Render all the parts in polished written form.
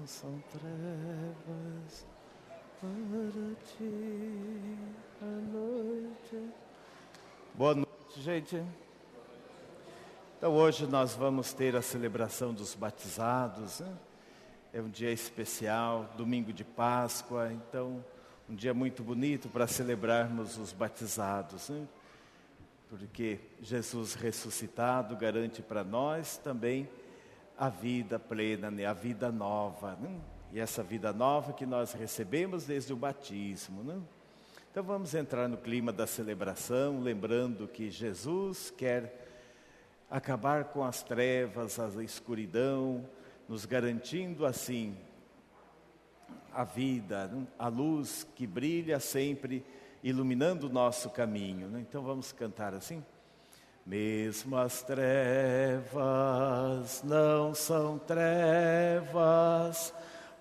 são trevas para ti a noite. Boa noite, gente. Então hoje nós vamos ter a celebração dos batizados, né? É um dia especial, domingo de Páscoa, então um dia muito bonito para celebrarmos os batizados, né? Porque Jesus ressuscitado garante para nós também a vida plena, né? A vida nova, né? E essa vida nova que nós recebemos desde o batismo, né? Então vamos entrar no clima da celebração, lembrando que Jesus quer acabar com as trevas, a escuridão, nos garantindo assim a vida, a luz que brilha sempre, iluminando o nosso caminho, né? Então vamos cantar assim. Mesmo as trevas não são trevas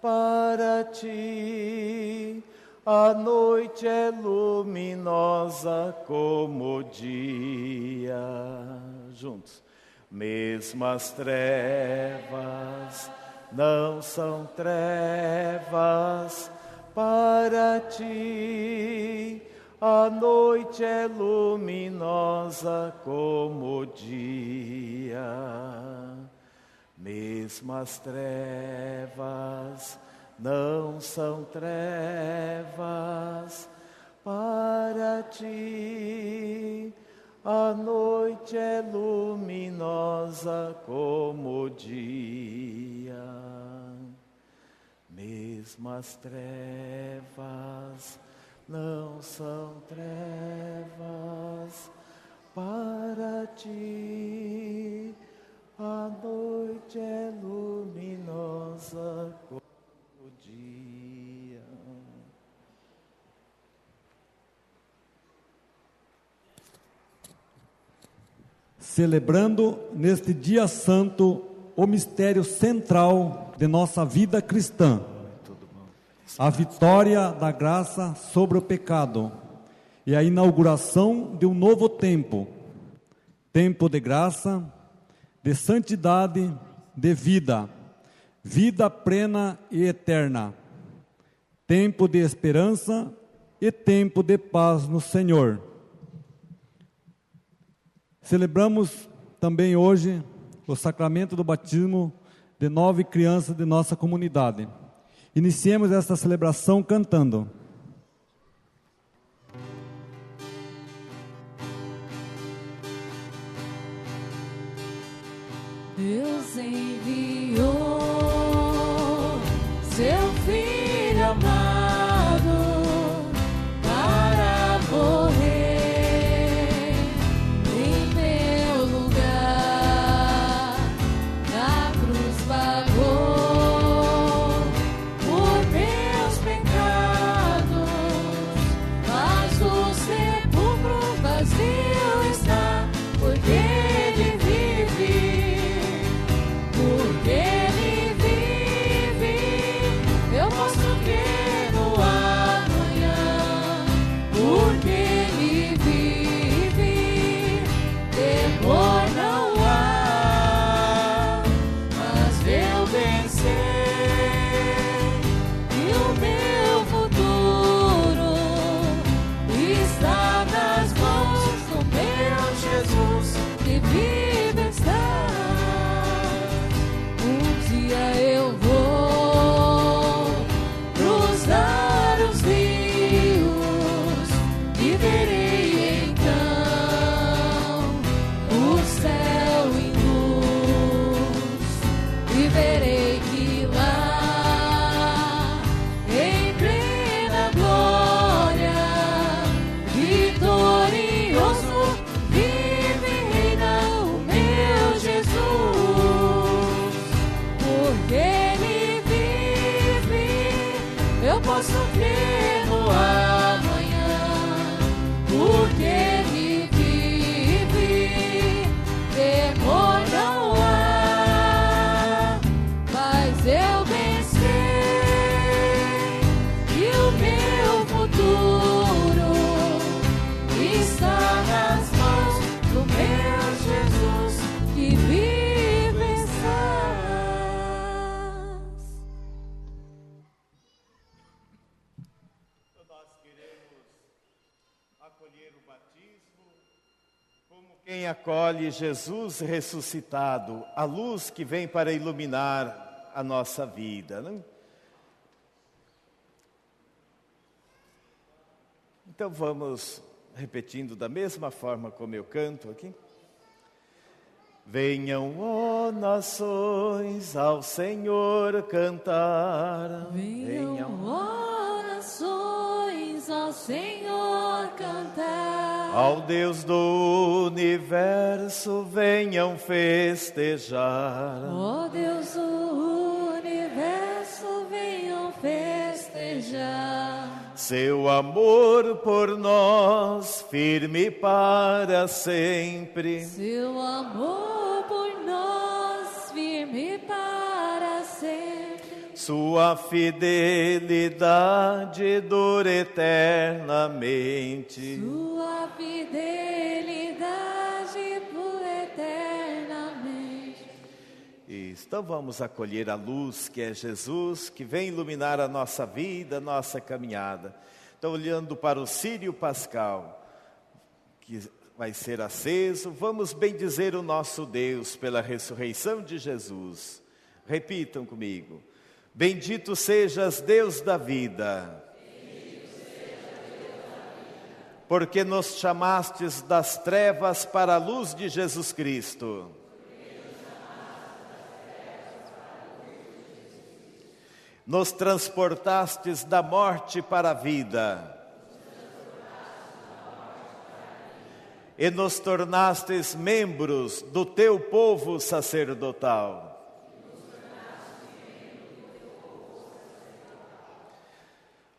para ti, a noite é luminosa como o dia. Juntos. Mesmo as trevas não são trevas para ti, a noite é luminosa como o dia. Mesmo as trevas não são trevas para ti, a noite é luminosa como o dia. Mesmo as trevas não são trevas para ti, a noite é luminosa como o dia. Celebrando neste dia santo o mistério central de nossa vida cristã, a vitória da graça sobre o pecado e a inauguração de um novo tempo, tempo de graça, de santidade, de vida, vida plena e eterna, tempo de esperança e tempo de paz no Senhor. Celebramos também hoje o sacramento do batismo de 9 crianças de nossa comunidade. Iniciemos esta celebração cantando. Deus enviou seu Filho amado para morrer em meu lugar. Na cruz pagou por meus pecados, mas o sepulcro vazio está, porque Ele vive. Porque Ele vive, eu posso crer no amanhã. Porque Ele vive, temor não há, mas eu vencer. E o meu futuro está nas mãos do meu Jesus, que vive está. Eu vou cruzar os rios e verei então o céu em luz, e verei que lá em plena glória, vitorioso, vive e reina o meu Jesus. Porque Ele vive, eu posso crer no amanhã. Porque Ele vive, temor não há, mas eu vencer. E o meu futuro está nas mãos do meu Jesus, que vive em acolher o batismo como quem acolhe Jesus ressuscitado, a luz que vem para iluminar a nossa vida, né? Então vamos repetindo da mesma forma como eu canto aqui. Venham, ó nações, ao Senhor cantar. Venham, ó nações, ao Senhor cantar. Ao Deus do universo venham festejar. Ó Deus do universo, venham festejar. Seu amor por nós, firme para sempre. Seu amor por nós, firme para sempre. Sua fidelidade dura eternamente. Sua fidelidade por eternamente. Então vamos acolher a luz que é Jesus, que vem iluminar a nossa vida, a nossa caminhada. Então, olhando para o círio pascal, que vai ser aceso, vamos bendizer o nosso Deus pela ressurreição de Jesus. Repitam comigo. Bendito sejas, Deus da vida, porque nos chamastes das trevas para a luz de Jesus Cristo. Nos transportastes da morte para a vida. E nos tornastes membros do teu povo sacerdotal.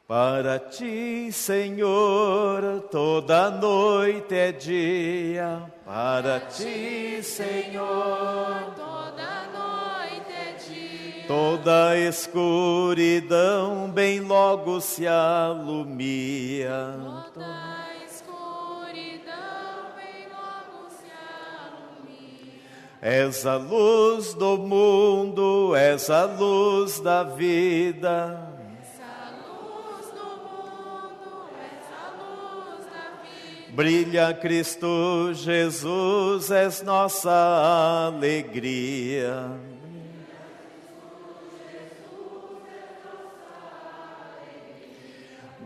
Para ti, Senhor, toda noite é dia. Para ti, Senhor, Toda noite é dia. toda escuridão bem logo se alumia. Toda escuridão vem logo se alumia. És a luz do mundo, és a luz da vida. Essa luz do mundo, essa luz da vida. Brilha Cristo Jesus, és nossa alegria.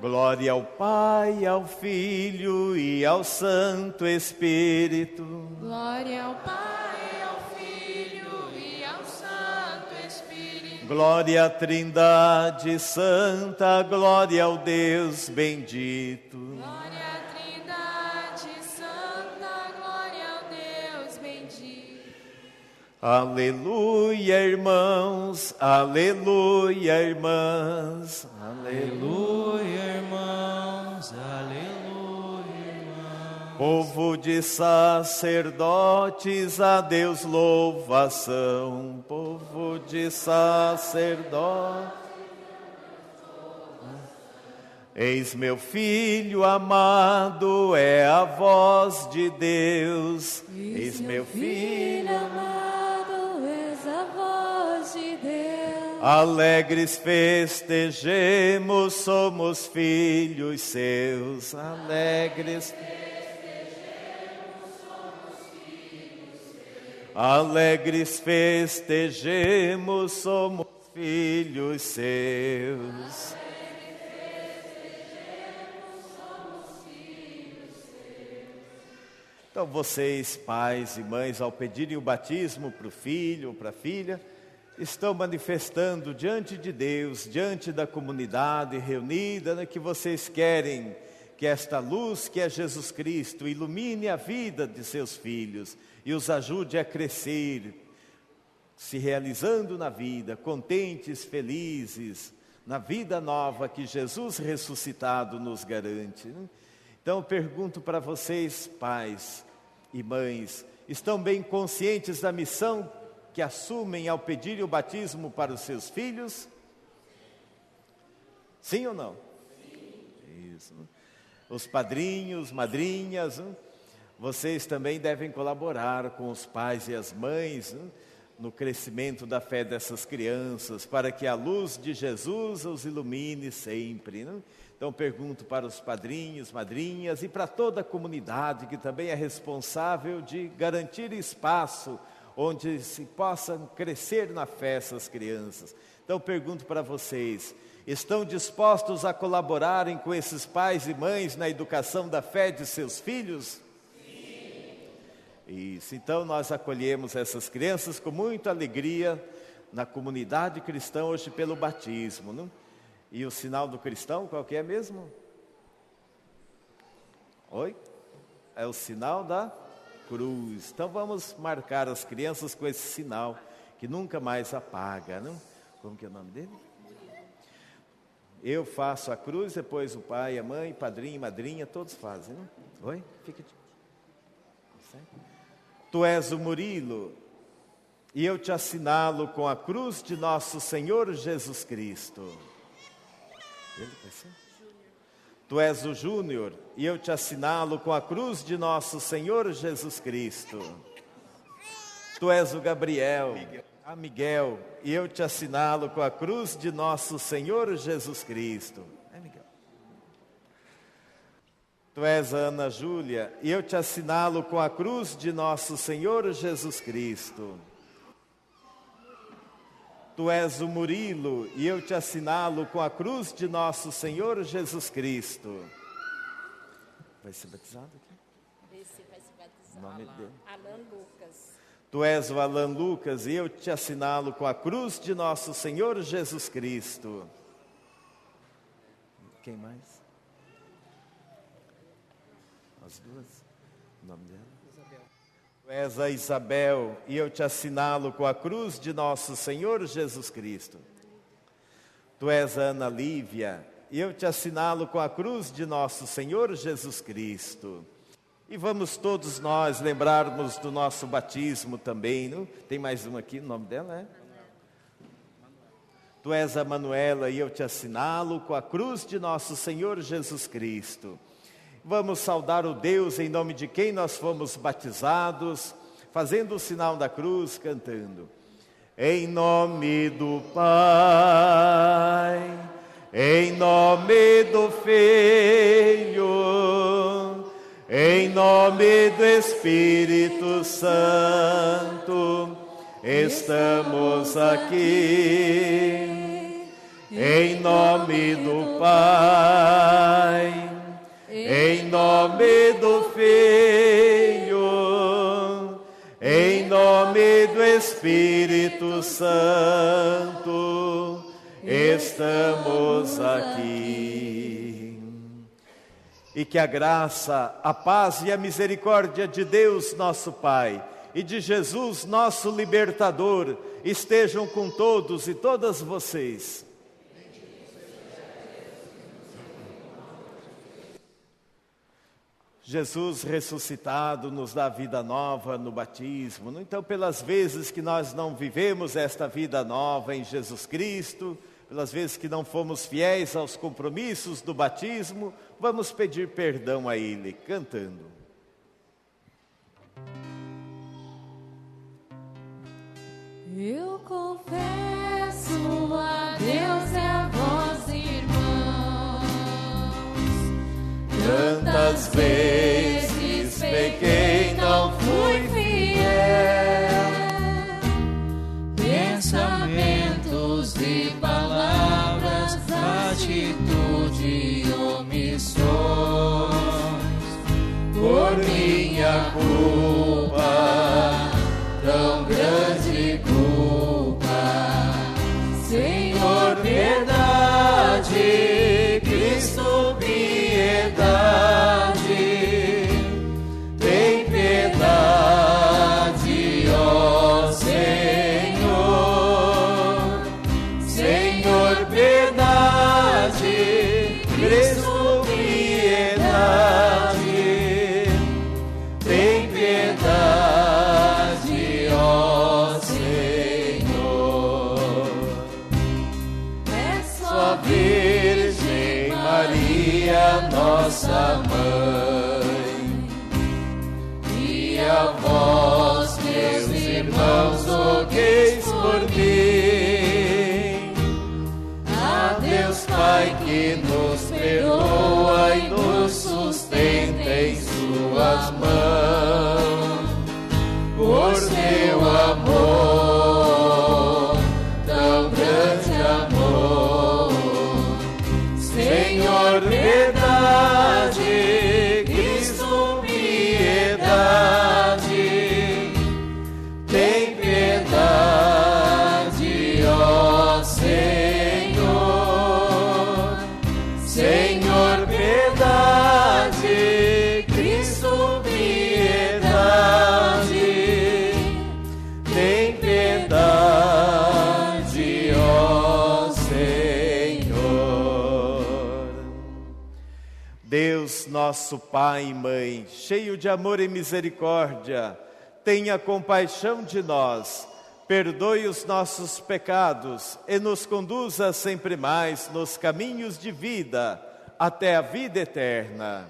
Glória ao Pai, ao Filho e ao Santo Espírito. Glória ao Pai, ao Filho e ao Santo Espírito. Glória à Trindade Santa, glória ao Deus bendito. Glória à Trindade Santa, glória ao Deus bendito. Aleluia, irmãos, aleluia, irmãs, aleluia. Irmãos, aleluia, irmãos. Povo de sacerdotes, a Deus louvação. Povo de sacerdotes. Eis meu filho amado, é a voz de Deus. Eis meu filho amado, és a voz de Deus. Alegres festejemos, somos filhos seus. Alegres Alegres festejemos, somos filhos seus. Então vocês, pais e mães, ao pedirem o batismo para o filho ou para a filha, estão manifestando diante de Deus, diante da comunidade reunida, né, que vocês querem que esta luz, que é Jesus Cristo, ilumine a vida de seus filhos e os ajude a crescer, se realizando na vida, contentes, felizes, na vida nova que Jesus ressuscitado nos garante, né? Então eu pergunto para vocês, pais e mães, estão bem conscientes da missão que assumem ao pedirem o batismo para os seus filhos? Sim ou não? Sim. Isso. Os padrinhos, madrinhas, vocês também devem colaborar com os pais e as mães, no crescimento da fé dessas crianças, para que a luz de Jesus os ilumine sempre, né? Então pergunto para os padrinhos, madrinhas e para toda a comunidade que também é responsável de garantir espaço onde se possam crescer na fé essas crianças. Então pergunto para vocês, estão dispostos a colaborarem com esses pais e mães na educação da fé de seus filhos? Sim. Isso, então nós acolhemos essas crianças com muita alegria na comunidade cristã hoje pelo batismo, né? E o sinal do cristão, qual que é mesmo? Oi? É o sinal da cruz. Então vamos marcar as crianças com esse sinal que nunca mais apaga, não? Como que é o nome dele? Eu faço a cruz, depois o pai, a mãe, padrinho, madrinha, todos fazem, não? Oi? Fica de... Tu és o Murilo, e eu te assinalo com a cruz de nosso Senhor Jesus Cristo. Ele vai ser? Tu és o Júnior, e eu te assinalo com a cruz de nosso Senhor Jesus Cristo. Tu és o Gabriel, a Miguel, e eu te assinalo com a cruz de nosso Senhor Jesus Cristo. É Miguel. Tu és a Ana Júlia, e eu te assinalo com a cruz de nosso Senhor Jesus Cristo. Tu és o Murilo, e eu te assinalo com a cruz de nosso Senhor Jesus Cristo. Vai ser batizado aqui? Esse vai se batizar. O nome dele. Alan Lucas. Tu és o Alan Lucas, e eu te assinalo com a cruz de nosso Senhor Jesus Cristo. Quem mais? As duas? O nome dela? Tu és a Isabel, e eu te assinalo com a cruz de nosso Senhor Jesus Cristo. Tu és a Ana Lívia, e eu te assinalo com a cruz de nosso Senhor Jesus Cristo. E vamos todos nós lembrarmos do nosso batismo também, não? Tem mais um aqui, o nome dela é? Tu és a Manuela, e eu te assinalo com a cruz de nosso Senhor Jesus Cristo. Vamos saudar o Deus em nome de quem nós fomos batizados, fazendo o sinal da cruz, cantando. Em nome do Pai, em nome do Filho, em nome do Espírito Santo, estamos aqui. Em nome do Pai, em nome do Filho, em nome do Espírito Santo, estamos aqui. E que a graça, a paz e a misericórdia de Deus, nosso Pai, e de Jesus, nosso libertador, estejam com todos e todas vocês. Jesus ressuscitado nos dá vida nova no batismo. Então, pelas vezes que nós não vivemos esta vida nova em Jesus Cristo, pelas vezes que não fomos fiéis aos compromissos do batismo, vamos pedir perdão a Ele, cantando. Eu confesso a Deus e a vós, irmãos, tantas vezes pequei, não fui fiel, Pensamentos e palavras, atitude e omissões, por minha culpa, tão grande culpa. Senhor, piedade, Cristo, piedade, tem piedade, ó Senhor. Senhor, piedade, Cristo, piedade, tem piedade, ó Senhor. peço Ó Virgem Maria, nossa mãe, e a vós, meus irmãos, irmãos, rogueis por mim. A Deus Pai que nos perdoa e nos sustenta em suas mãos, por teu amor, tão grande amor, Senhor, piedade, Cristo, piedade, tem piedade, ó Senhor, Senhor, piedade, Cristo, piedade, tem piedade, ó Senhor. Deus, nosso Pai e Mãe, cheio de amor e misericórdia, tenha compaixão de nós, perdoe os nossos pecados e nos conduza sempre mais nos caminhos de vida, até a vida eterna.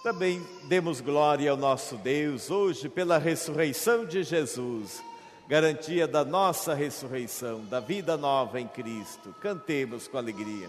Também demos glória ao nosso Deus hoje pela ressurreição de Jesus, garantia da nossa ressurreição, da vida nova em Cristo. Cantemos com alegria.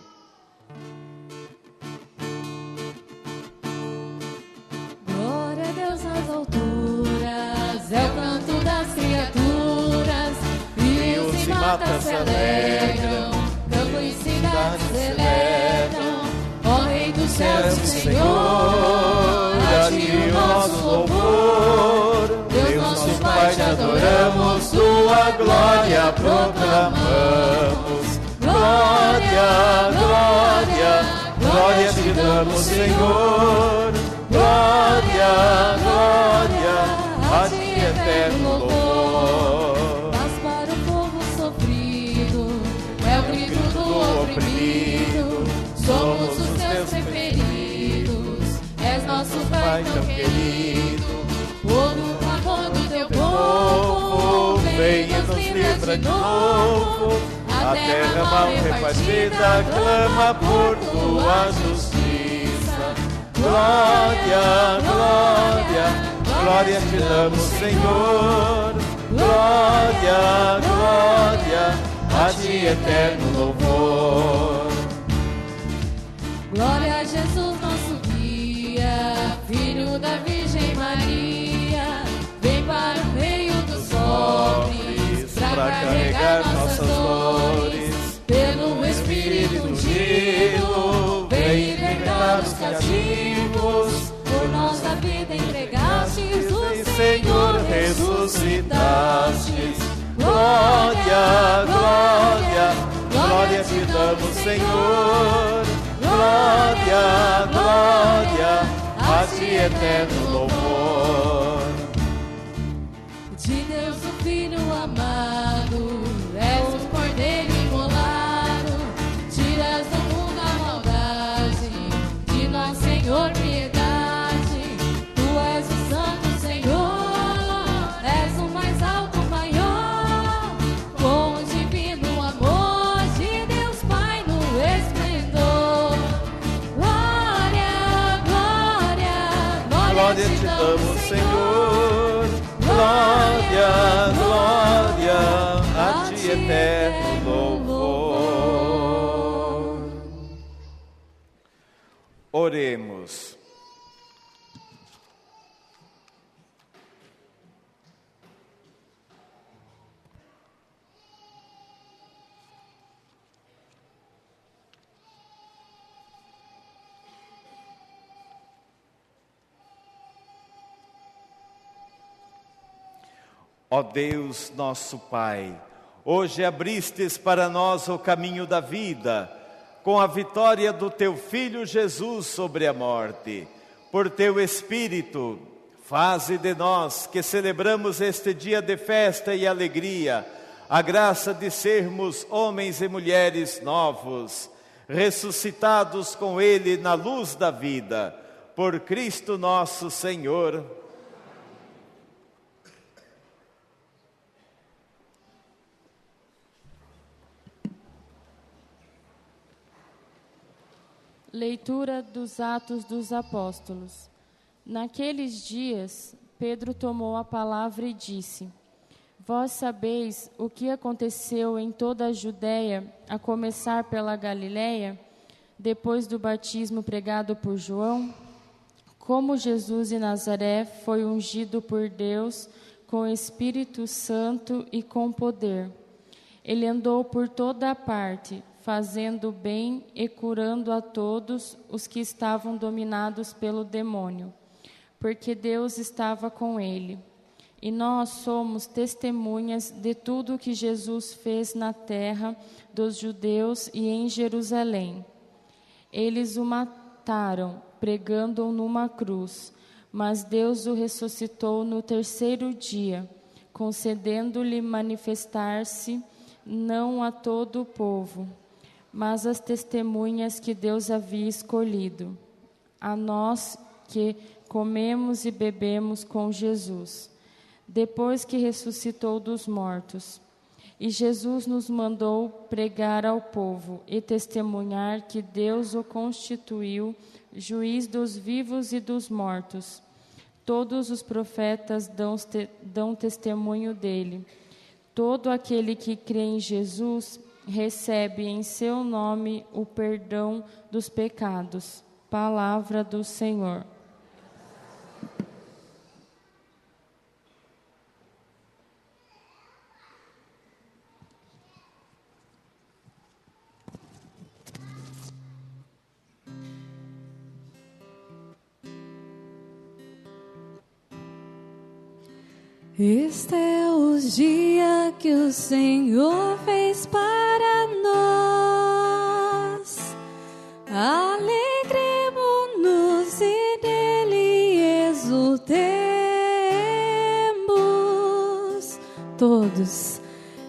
Glória a Deus nas alturas, é o canto das criaturas. Rios e matas se alegram, campo e cidades celebram. Ó Rei dos céus e Senhor, a ti o nosso louvor. Deus nosso Pai, te adoramos, tua glória proclamamos. Glória, glória, glória te damos, Senhor. Glória, glória, a ti eterno louvor. Paz para o povo sofrido, é o grito do oprimido. Somos os teus preferidos, és nosso Pai tão querido. O clamor do teu povo, vem e nos livra de novo. A terra mal repartida clama por tua justiça. Glória, glória, glória te damos, Senhor. Glória, glória, a ti eterno louvor. Glória a Jesus, nosso guia, Filho da Virgem Maria. Vem para o meio dos pobres, para carregar nossas dores. Pelo Espírito ungido, vem libertar os cativos. Por nossa vida entregastes, o Senhor ressuscitastes. Glória, glória, glória te damos, Senhor. Glória, glória, a ti eterno louvor. De Deus o Filho amado, és o Cordeiro imolado. Tiras do mundo a maldade, de nós, Senhor, piedade. Tu és o Santo Senhor, és o mais alto, maior. Com o divino amor de Deus Pai no esplendor. Glória te damos, Senhor. Glória, glória, a ti eterno louvor. Oremos. Ó Deus, nosso Pai, hoje abristes para nós o caminho da vida, com a vitória do teu Filho Jesus sobre a morte. Por teu Espírito, faze de nós, que celebramos este dia de festa e alegria, a graça de sermos homens e mulheres novos, ressuscitados com Ele na luz da vida. Por Cristo nosso Senhor. Leitura dos Atos dos Apóstolos. Naqueles dias, Pedro tomou a palavra e disse: Vós sabeis o que aconteceu em toda a Judéia, a começar pela Galiléia, depois do batismo pregado por João? Como Jesus de Nazaré foi ungido por Deus com o Espírito Santo e com poder. Ele andou por toda a parte, fazendo bem e curando a todos os que estavam dominados pelo demônio, porque Deus estava com ele. E nós somos testemunhas de tudo que Jesus fez na terra dos judeus e em Jerusalém. Eles o mataram, pregando-o numa cruz, mas Deus o ressuscitou no terceiro dia, concedendo-lhe manifestar-se não a todo o povo, mas às testemunhas que Deus havia escolhido, a nós que comemos e bebemos com Jesus, depois que ressuscitou dos mortos. E Jesus nos mandou pregar ao povo e testemunhar que Deus o constituiu juiz dos vivos e dos mortos. Todos os profetas dão testemunho dele. Todo aquele que crê em Jesus recebe em seu nome o perdão dos pecados. Palavra do Senhor. Este é o dia que o Senhor fez para nós. Alegremo-nos e nele exultemos todos.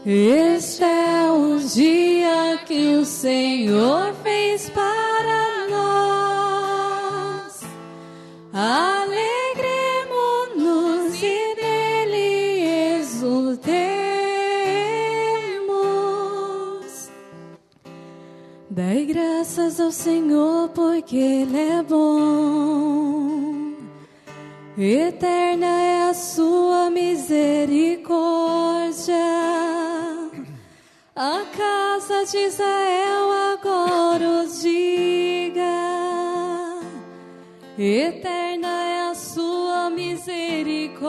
Este é o dia que o Senhor fez para nós. Alegremo-nos e exultemos. Dai graças ao Senhor, porque Ele é bom. Eterna é a sua misericórdia. A casa de Israel agora os diga. Eterna é a sua misericórdia.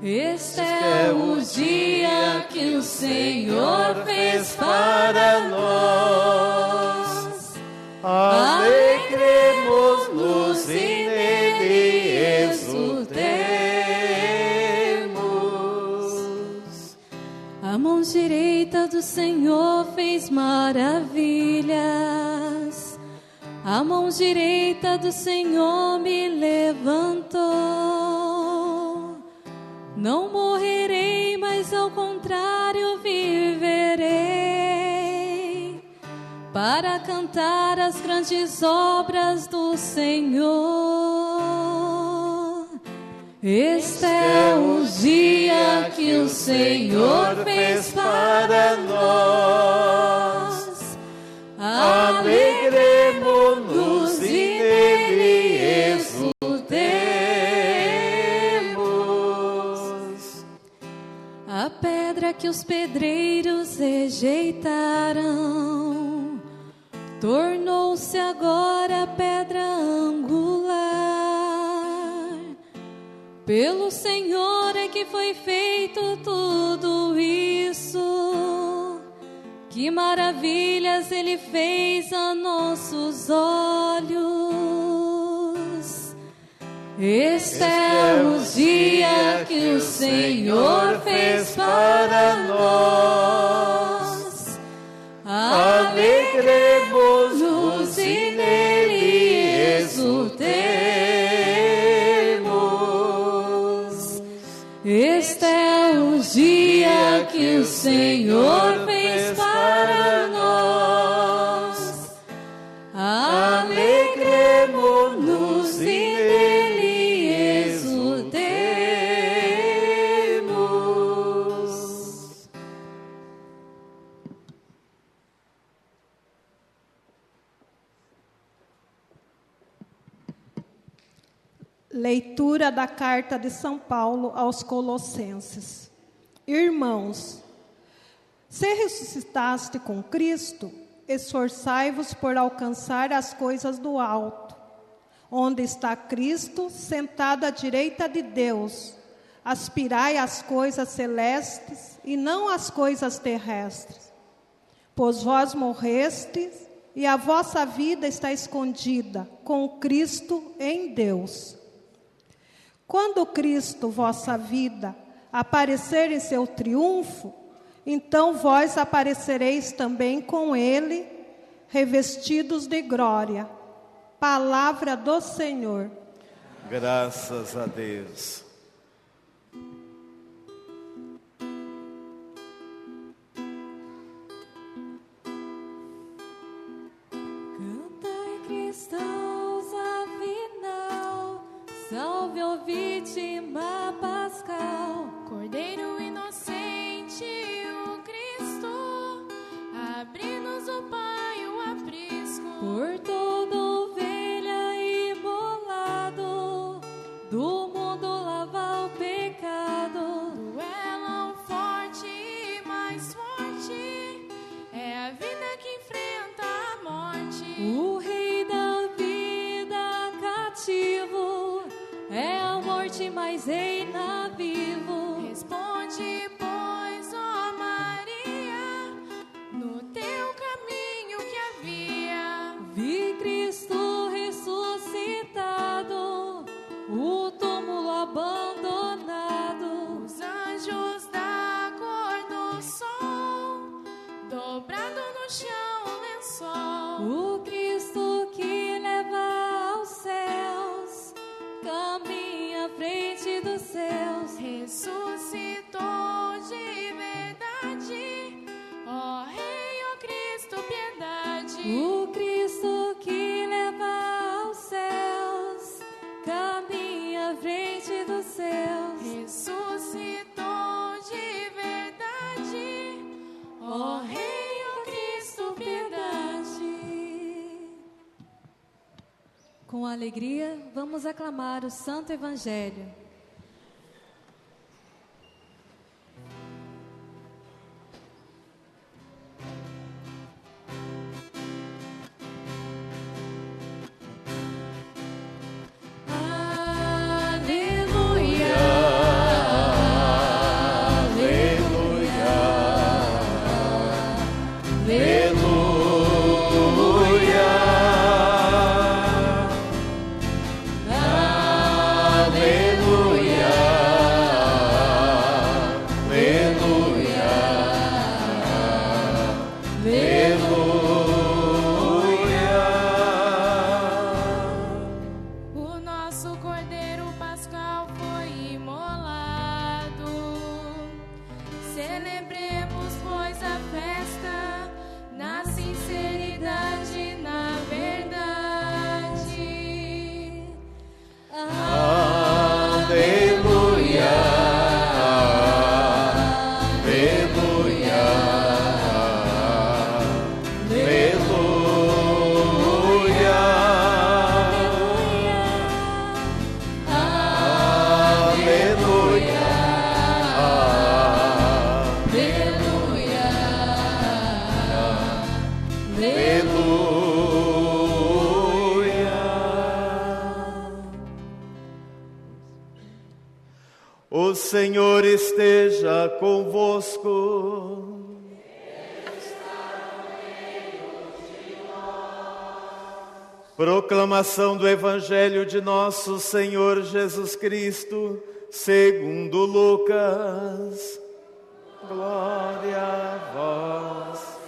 Este é o dia que o Senhor fez para nós. Alegremos-nos e nele exultemos. A mão direita do Senhor fez maravilhas. A mão direita do Senhor me levantou. Não morrerei, mas ao contrário viverei, para cantar as grandes obras do Senhor. Este é o dia que o Senhor fez para nós. Alegremo-nos e nele exultemos. A pedra que os pedreiros rejeitaram tornou-se agora pedra angular. Pelo Senhor é que foi feito tudo isso. Que maravilhas Ele fez a nossos olhos. Este é o dia que o Senhor fez para nós. Alegremos-nos e nele exultemos. Este é o dia que o Senhor fez para nós. Alegremo-nos e nele exultemos. Leitura da carta de São Paulo aos Colossenses. Irmãos, se ressuscitaste com Cristo, esforçai-vos por alcançar as coisas do alto, onde está Cristo sentado à direita de Deus. Aspirai às coisas celestes e não às coisas terrestres. Pois vós morrestes e a vossa vida está escondida com Cristo em Deus. Quando Cristo, vossa vida, aparecer em seu triunfo, então vós aparecereis também com Ele, revestidos de glória. Palavra do Senhor. Graças a Deus. Cantai, cristãos, afinal, salve o vítima pascal. Cordeiro inocente, o Cristo, abre-nos, ó Pai, o aprisco. Por toda ovelha imolado, do mundo lava o pecado. Duelo forte e mais forte, é a vida que enfrenta a morte. O rei da vida cativo, é a morte mais reina vivo. Responde, pois, ó Maria, no teu caminho que havia. Vi Cristo ressuscitado, o túmulo abandonado. Os anjos da cor do sol, dobrado no chão o lençol. O Cristo que leva aos céus, caminha à frente dos céus. Ressuscitou de verdade, ó Rei, ó Cristo, piedade. O Cristo que leva aos céus, caminha à frente dos céus. Ressuscitou de verdade, ó Rei, ó Cristo, piedade. Com alegria, vamos aclamar o Santo Evangelho. O nosso Cordeiro Pascal foi imolado. Celebremos, pois, a festa na sinceridade e na verdade. Aleluia, aleluia, O Senhor esteja convosco. Proclamação do Evangelho de nosso Senhor Jesus Cristo, segundo Lucas. Glória a vós.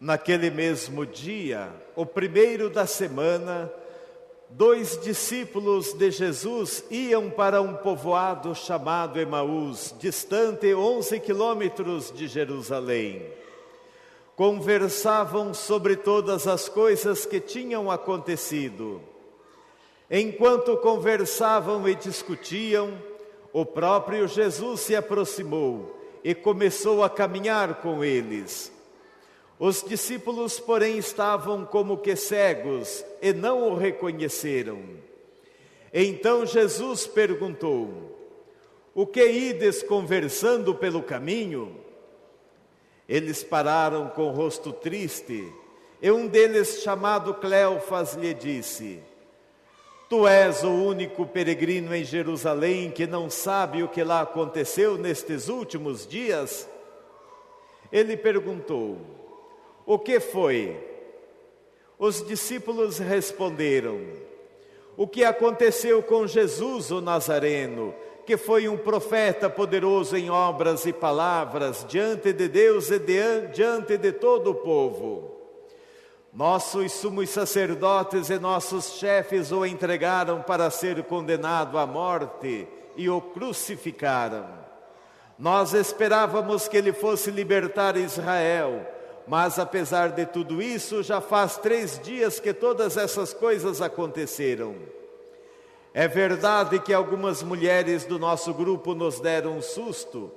Naquele mesmo dia, o primeiro da semana, 2 discípulos de Jesus iam para um povoado chamado Emaús, distante 11 quilômetros de Jerusalém. Conversavam sobre todas as coisas que tinham acontecido. Enquanto conversavam e discutiam, o próprio Jesus se aproximou e começou a caminhar com eles. Os discípulos, porém, estavam como que cegos e não o reconheceram. Então Jesus perguntou: o que ides conversando pelo caminho? Eles pararam com o rosto triste, e um deles, chamado Cleofas, lhe disse: tu és o único peregrino em Jerusalém que não sabe o que lá aconteceu nestes últimos dias? Ele perguntou: o que foi? Os discípulos responderam: o que aconteceu com Jesus, o Nazareno, que foi um profeta poderoso em obras e palavras diante de Deus e diante de todo o povo. Nossos sumos sacerdotes e nossos chefes o entregaram para ser condenado à morte e o crucificaram. Nós esperávamos que ele fosse libertar Israel, mas apesar de tudo isso, já faz 3 dias que todas essas coisas aconteceram. É verdade que algumas mulheres do nosso grupo nos deram um susto.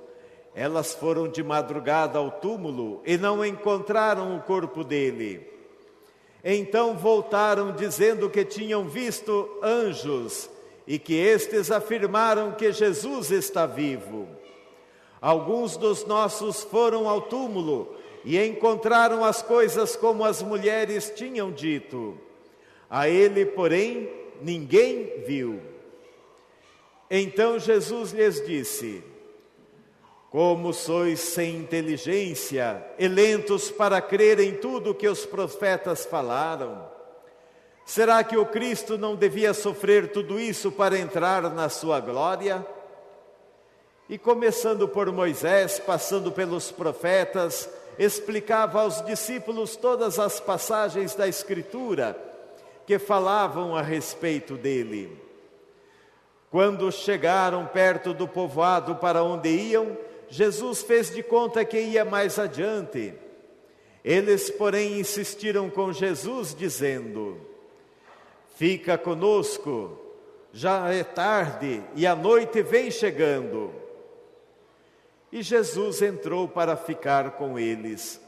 Elas foram de madrugada ao túmulo e não encontraram o corpo dele. Então voltaram dizendo que tinham visto anjos e que estes afirmaram que Jesus está vivo. Alguns dos nossos foram ao túmulo e encontraram as coisas como as mulheres tinham dito. A ele, porém, ninguém viu. Então Jesus lhes disse: como sois sem inteligência e lentos para crer em tudo que os profetas falaram? Será que o Cristo não devia sofrer tudo isso para entrar na sua glória? E começando por Moisés, passando pelos profetas, explicava aos discípulos todas as passagens da Escritura que falavam a respeito dele. Quando chegaram perto do povoado para onde iam, Jesus fez de conta que ia mais adiante. Eles, porém, insistiram com Jesus, dizendo: fica conosco, já é tarde e a noite vem chegando. E Jesus entrou para ficar com eles.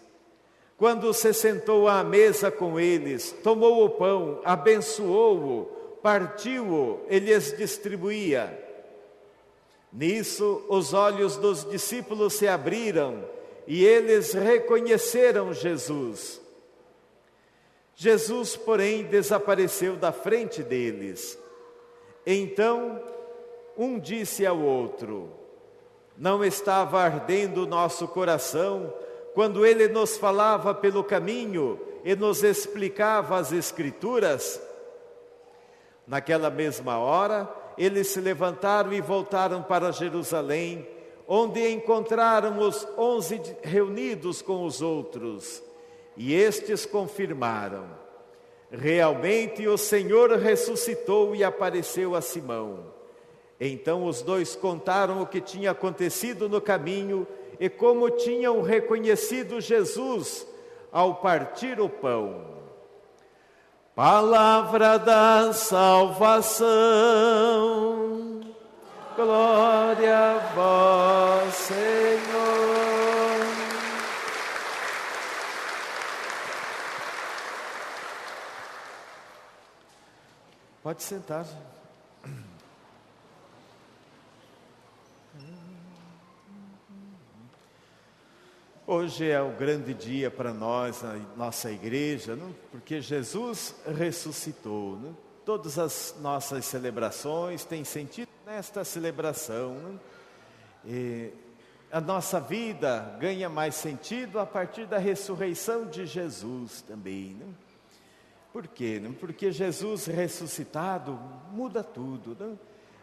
Quando se sentou à mesa com eles, tomou o pão, abençoou-o, partiu-o e lhes distribuía. Nisso, os olhos dos discípulos se abriram e eles reconheceram Jesus. Jesus, porém, desapareceu da frente deles. Então, um disse ao outro: não estava ardendo o nosso coração quando ele nos falava pelo caminho e nos explicava as Escrituras? Naquela mesma hora, eles se levantaram e voltaram para Jerusalém, onde encontraram os 11 reunidos com os outros. E estes confirmaram: realmente o Senhor ressuscitou e apareceu a Simão. Então os dois contaram o que tinha acontecido no caminho e como tinham reconhecido Jesus ao partir o pão. Palavra da salvação. Glória a vós, Senhor. Pode sentar. Hoje é o grande dia para nós, na nossa igreja, não? Porque Jesus ressuscitou. Não? Todas as nossas celebrações têm sentido nesta celebração. Não? E a nossa vida ganha mais sentido a partir da ressurreição de Jesus também. Não? Por quê? Não? Porque Jesus ressuscitado muda tudo. Não?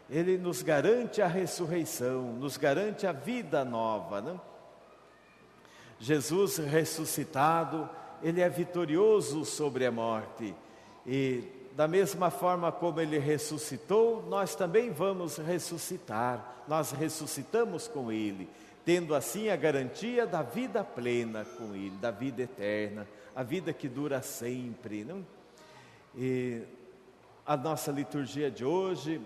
Ele nos garante a ressurreição, nos garante a vida nova. Não? Jesus ressuscitado, ele é vitorioso sobre a morte. E da mesma forma como Ele ressuscitou, nós também vamos ressuscitar. Nós ressuscitamos com Ele, tendo assim a garantia da vida plena com Ele, da vida eterna, a vida que dura sempre, não? E a nossa liturgia de hoje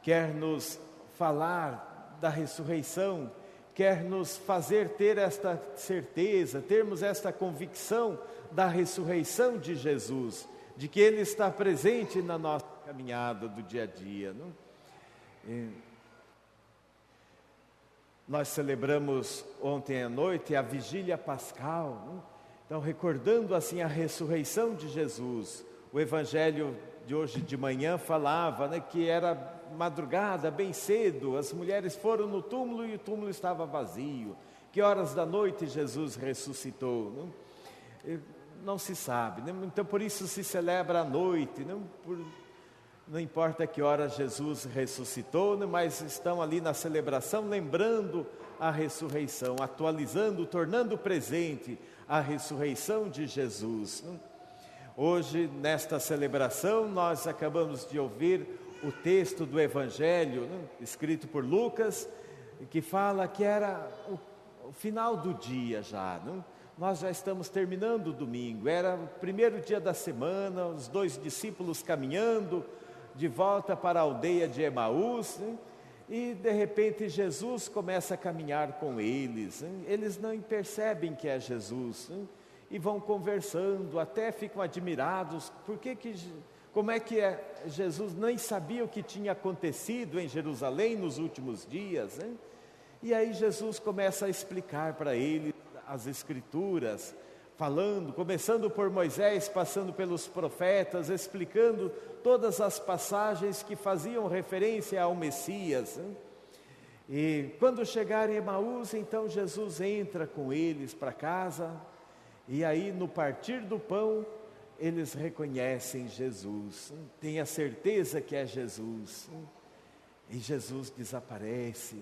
quer nos falar da ressurreição, quer nos fazer ter esta certeza, termos esta convicção da ressurreição de Jesus, de que Ele está presente na nossa caminhada do dia a dia, não? Nós celebramos ontem à noite a vigília pascal, não? Então, recordando assim a ressurreição de Jesus. O evangelho de hoje de manhã falava, né, que era madrugada, bem cedo, as mulheres foram no túmulo e o túmulo estava vazio. Que horas da noite Jesus ressuscitou? Não se sabe, né? Então por isso se celebra à noite, não importa que hora Jesus ressuscitou, né? Mas estão ali na celebração lembrando a ressurreição, atualizando, tornando presente a ressurreição de Jesus, né? Hoje, nesta celebração, nós acabamos de ouvir o texto do Evangelho, né, escrito por Lucas, que fala que era o final do dia já, né? Nós já estamos terminando o domingo, era o primeiro dia da semana, os 2 discípulos caminhando de volta para a aldeia de Emaús, né? E de repente Jesus começa a caminhar com eles, né? Eles não percebem que é Jesus, né? E vão conversando, até ficam admirados, como é que Jesus nem sabia o que tinha acontecido em Jerusalém nos últimos dias, né? E aí Jesus começa a explicar para eles as Escrituras, começando por Moisés, passando pelos profetas, explicando todas as passagens que faziam referência ao Messias, né? E quando chegarem em Emaús, então Jesus entra com eles para casa. E aí, no partir do pão, eles reconhecem Jesus, têm a certeza que é Jesus, e Jesus desaparece,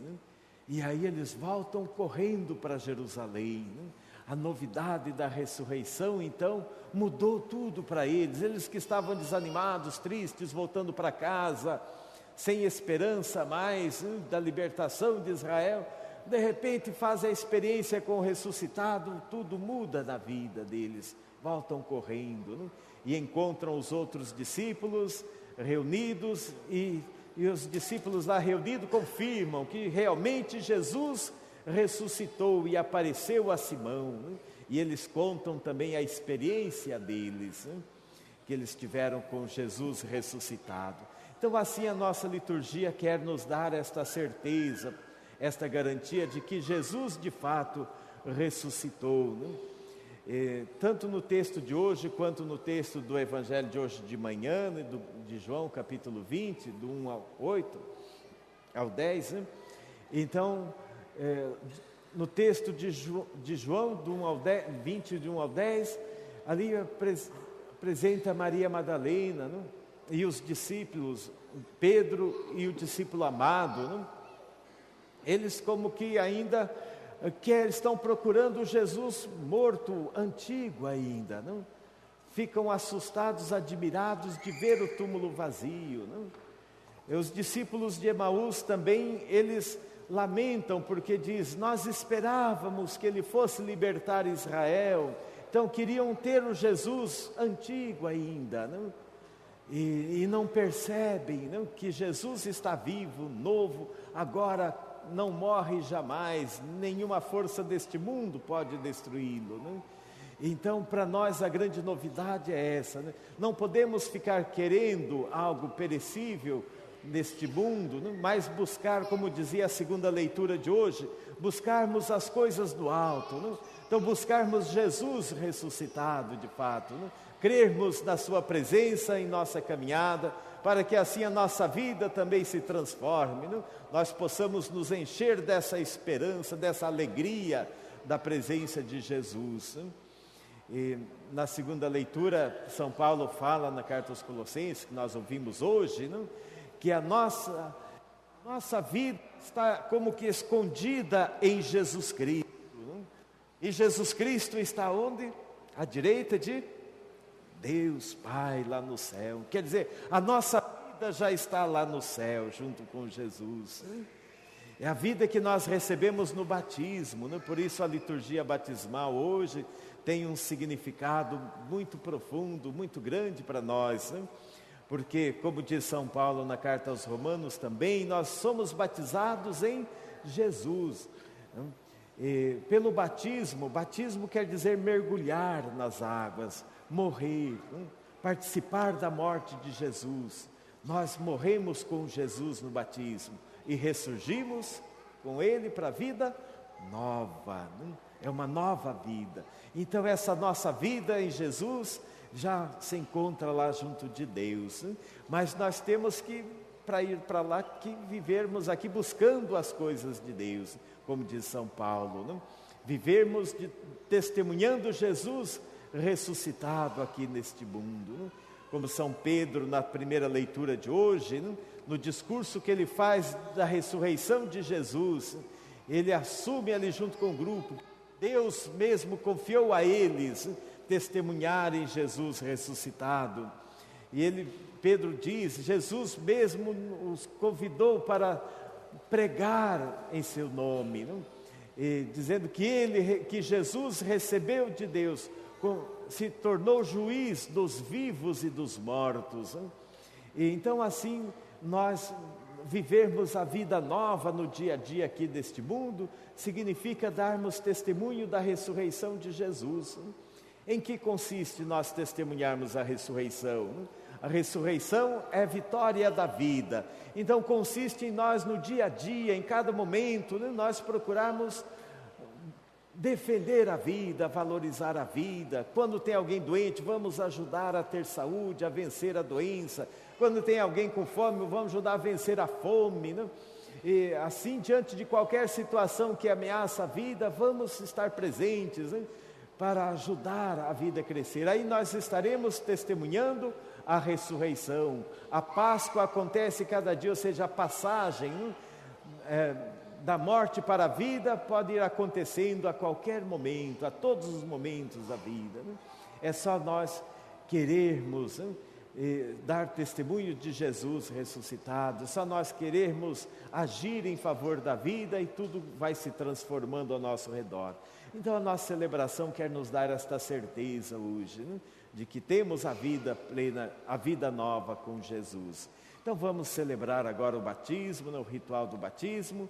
e aí eles voltam correndo para Jerusalém. A novidade da ressurreição, então, mudou tudo para eles. Eles que estavam desanimados, tristes, voltando para casa, sem esperança mais da libertação de Israel, de repente fazem a experiência com o ressuscitado, tudo muda na vida deles, voltam correndo, e encontram os outros discípulos reunidos, e os discípulos lá reunidos confirmam que realmente Jesus ressuscitou e apareceu a Simão, e eles contam também a experiência deles, que eles tiveram com Jesus ressuscitado. Então assim a nossa liturgia quer nos dar esta certeza, esta garantia de que Jesus de fato ressuscitou, né? Tanto no texto de hoje, quanto no texto do Evangelho de hoje de manhã, né, de João capítulo 20, do 1 ao 8, ao 10, né? Então, no texto de João, do 1 ao 10, 20, de 1 ao 10, ali apresenta Maria Madalena, né? E os discípulos, Pedro e o discípulo amado, né? Eles como que ainda estão procurando Jesus morto, antigo ainda, não? Ficam assustados, admirados de ver o túmulo vazio, não? E os discípulos de Emaús também, eles lamentam porque diz, nós esperávamos que ele fosse libertar Israel, então queriam ter o Jesus antigo ainda, não? E não percebem, não, que Jesus está vivo, novo, agora não morre jamais, nenhuma força deste mundo pode destruí-lo, né? Então, para nós a grande novidade é essa, né? Não podemos ficar querendo algo perecível neste mundo, né? Mas buscar, como dizia a segunda leitura de hoje, buscarmos as coisas do alto, né? Então buscarmos Jesus ressuscitado de fato, né? Crermos na sua presença em nossa caminhada, para que assim a nossa vida também se transforme, né? Nós possamos nos encher dessa esperança, dessa alegria da presença de Jesus, né? E na segunda leitura, São Paulo fala na carta aos Colossenses, que nós ouvimos hoje, né? Que a nossa vida está como que escondida em Jesus Cristo, né? E Jesus Cristo está onde? À direita de Deus Pai lá no céu. Quer dizer, a nossa vida já está lá no céu, junto com Jesus. É a vida que nós recebemos no batismo, né? Por isso a liturgia batismal hoje tem um significado muito profundo, muito grande para nós, né? Porque, como diz São Paulo na carta aos Romanos também, nós somos batizados em Jesus. Né? E pelo batismo quer dizer mergulhar nas águas, morrer, né? Participar da morte de Jesus. Nós morremos com Jesus no batismo e ressurgimos com Ele para a vida nova, né? É uma nova vida. Então essa nossa vida em Jesus já se encontra lá junto de Deus, né? Mas nós temos que, para ir para lá, que vivermos aqui buscando as coisas de Deus, como diz São Paulo, né? Vivermos testemunhando Jesus ressuscitado aqui neste mundo, né? Como São Pedro, na primeira leitura de hoje, né? No discurso que ele faz da ressurreição de Jesus, ele assume ali junto com o grupo, Deus mesmo confiou a eles testemunharem Jesus ressuscitado. E Pedro diz, Jesus mesmo os convidou para pregar em seu nome, né? E dizendo que Jesus recebeu de Deus, se tornou juiz dos vivos e dos mortos, né? E então assim nós vivermos a vida nova no dia a dia aqui deste mundo, significa darmos testemunho da ressurreição de Jesus. Em que consiste nós testemunharmos a ressurreição? A ressurreição é a vitória da vida. Então consiste em nós no dia a dia, em cada momento, né, nós procurarmos defender a vida, valorizar a vida. Quando tem alguém doente, vamos ajudar a ter saúde, a vencer a doença. Quando tem alguém com fome, vamos ajudar a vencer a fome, né? E assim, diante de qualquer situação que ameaça a vida, vamos estar presentes, né? Para ajudar a vida a crescer. Aí nós estaremos testemunhando a ressurreição. A Páscoa acontece cada dia, ou seja, a passagem, né? Da morte para a vida pode ir acontecendo a qualquer momento, a todos os momentos da vida, né? É só nós querermos, né, dar testemunho de Jesus ressuscitado, só nós querermos agir em favor da vida e tudo vai se transformando ao nosso redor. Então a nossa celebração quer nos dar esta certeza hoje, né, de que temos a vida plena, a vida nova com Jesus. Então vamos celebrar agora o batismo, né, o ritual do batismo,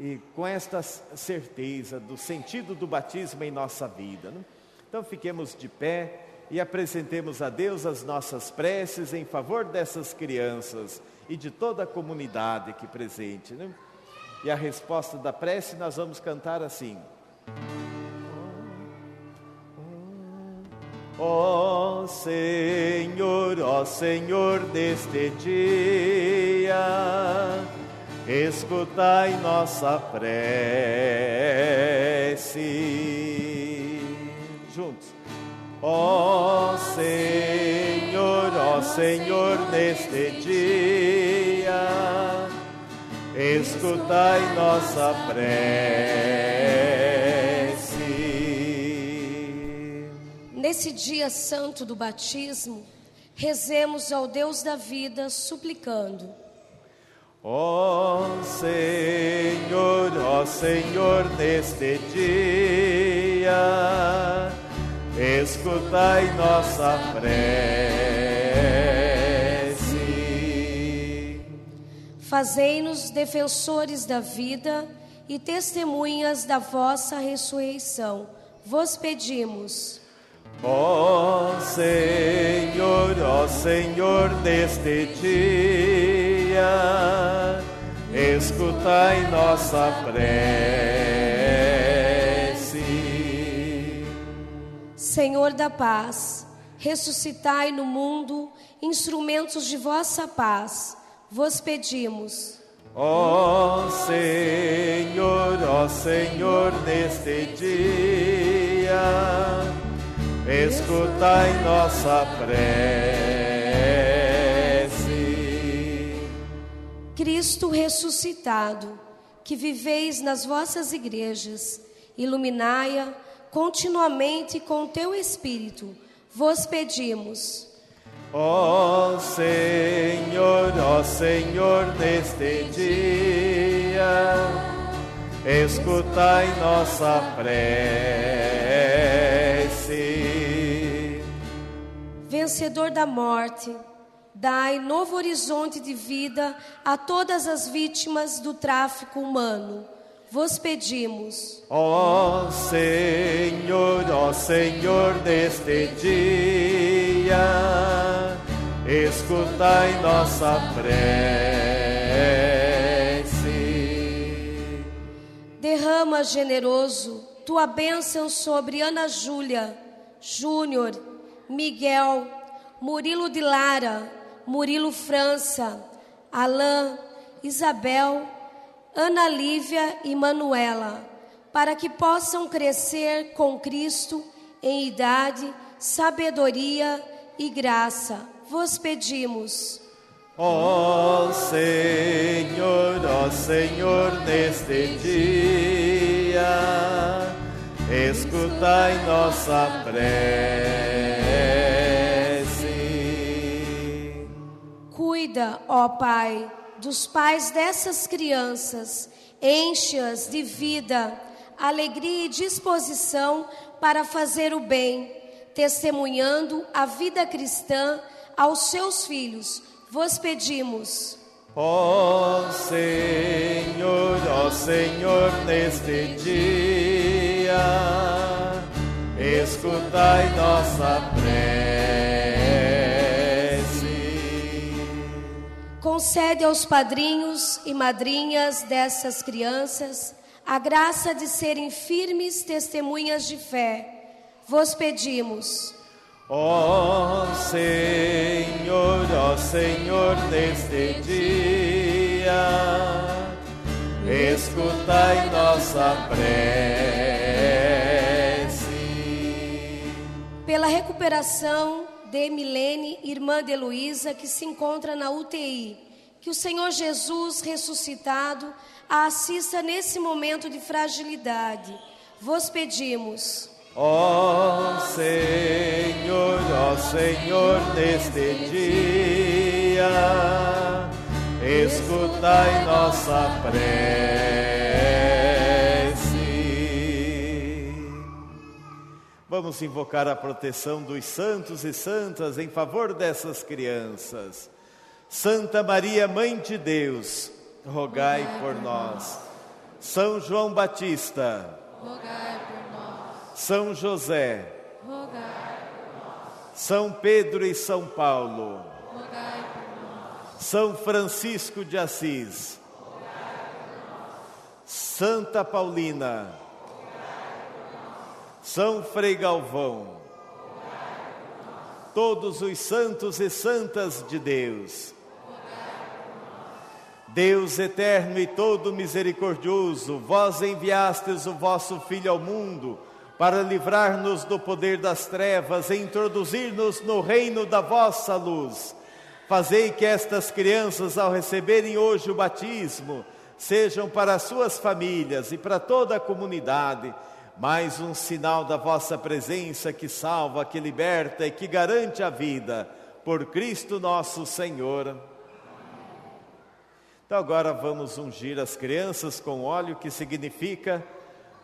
e com esta certeza do sentido do batismo em nossa vida, né? Então fiquemos de pé e apresentemos a Deus as nossas preces em favor dessas crianças e de toda a comunidade aqui presente, né? E a resposta da prece nós vamos cantar assim: ó Senhor deste dia, escutai nossa prece. Juntos. Ó Senhor, neste dia, escutai nossa prece. Nesse dia santo do batismo, rezemos ao Deus da vida, suplicando: ó Senhor, neste dia, escutai nossa prece. Fazei-nos defensores da vida e testemunhas da vossa ressurreição. Vos pedimos. Ó Senhor, neste dia, escutai nossa prece. Senhor da paz, ressuscitai no mundo instrumentos de vossa paz. Vos pedimos. Ó Senhor, neste dia, escutai nossa prece. Cristo ressuscitado, que viveis nas vossas igrejas, iluminai-a continuamente com teu Espírito, vos pedimos. Ó Senhor, neste dia, escutai nossa prece. Vencedor da morte, dai novo horizonte de vida a todas as vítimas do tráfico humano. Vos pedimos. Ó Senhor, neste dia, escutai nossa prece. Derrama, generoso, tua bênção sobre Ana Júlia, Júnior, Miguel, Murilo de Lara, Murilo França, Alain, Isabel, Ana Lívia e Manuela, para que possam crescer com Cristo em idade, sabedoria e graça. Vos pedimos. Ó Senhor, neste dia, escutai nossa prece. Cuida, ó Pai, dos pais dessas crianças, enche-as de vida, alegria e disposição para fazer o bem, testemunhando a vida cristã aos seus filhos. Vos pedimos. Ó Senhor, neste dia, escutai nossa prece. Concede aos padrinhos e madrinhas dessas crianças a graça de serem firmes testemunhas de fé. Vos pedimos. Ó Senhor, neste dia, escutai nossa prece. Pela recuperação de Milene, irmã de Heloísa, que se encontra na UTI, que o Senhor Jesus ressuscitado a assista nesse momento de fragilidade. Vos pedimos. Ó Senhor, neste dia, escutai nossa prece. Vamos invocar a proteção dos santos e santas em favor dessas crianças. Santa Maria, Mãe de Deus, rogai por nós. São João Batista, rogai por nós. São José, Rogai por nós. São Pedro e São Paulo, Rogai por nós. São Francisco de Assis, Rogai por nós. Santa Paulina, Rogai por nós. São Frei Galvão, Rogai por nós. todos os santos e santas de Deus. Rogai por nós. Deus eterno e todo misericordioso, vós enviastes o vosso Filho ao mundo para livrar-nos do poder das trevas e introduzir-nos no reino da vossa luz. Fazei que estas crianças, ao receberem hoje o batismo, sejam para as suas famílias e para toda a comunidade mais um sinal da vossa presença que salva, que liberta e que garante a vida. Por Cristo nosso Senhor. Então agora vamos ungir as crianças com óleo, que significa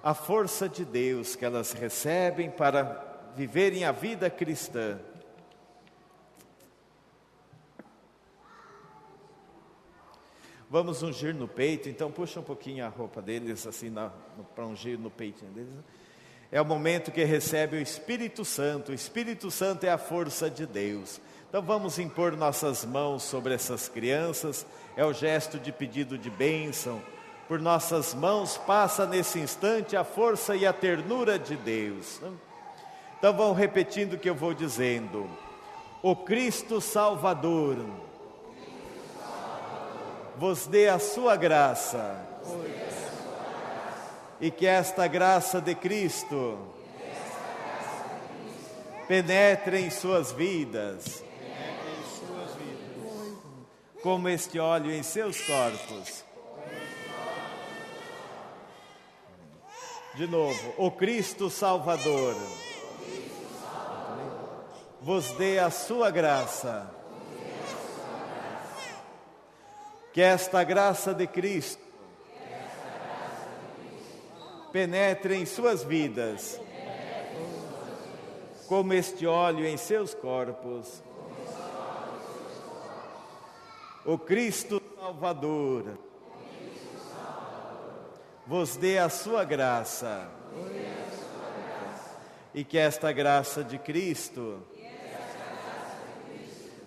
a força de Deus que elas recebem para viverem a vida cristã. Vamos ungir no peito, então puxa um pouquinho a roupa deles, assim, para ungir no peitinho deles. É o momento que recebe o Espírito Santo é a força de Deus. Então vamos impor nossas mãos sobre essas crianças, é o gesto de pedido de bênção. Por nossas mãos passa nesse instante a força e a ternura de Deus. Então vão repetindo o que eu vou dizendo. O Cristo Salvador vos dê a sua graça. E que esta graça de Cristo penetre em suas vidas. Como este óleo em seus corpos. De novo, o Cristo Salvador vos dê a sua graça. Que esta graça de Cristo penetre em suas vidas, como este óleo em seus corpos. O Cristo Salvador vos dê a sua graça. E que esta graça de Cristo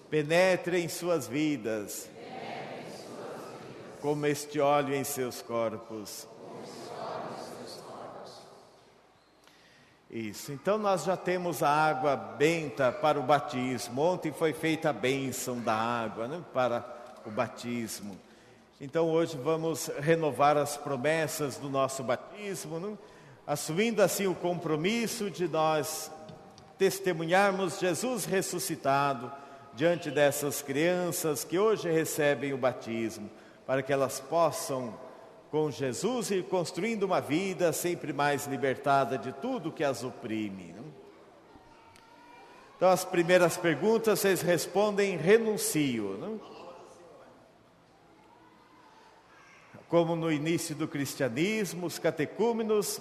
penetre em suas vidas, como este óleo em seus corpos. Isso, então nós já temos a água benta para o batismo. Ontem foi feita a bênção da água, né, para o batismo. Então hoje vamos renovar as promessas do nosso batismo, né, assumindo assim o compromisso de nós testemunharmos Jesus ressuscitado diante dessas crianças que hoje recebem o batismo, para que elas possam, com Jesus, ir construindo uma vida sempre mais libertada de tudo que as oprime. Então, as primeiras perguntas, vocês respondem: renuncio. Não? Como no início do cristianismo, os catecúmenos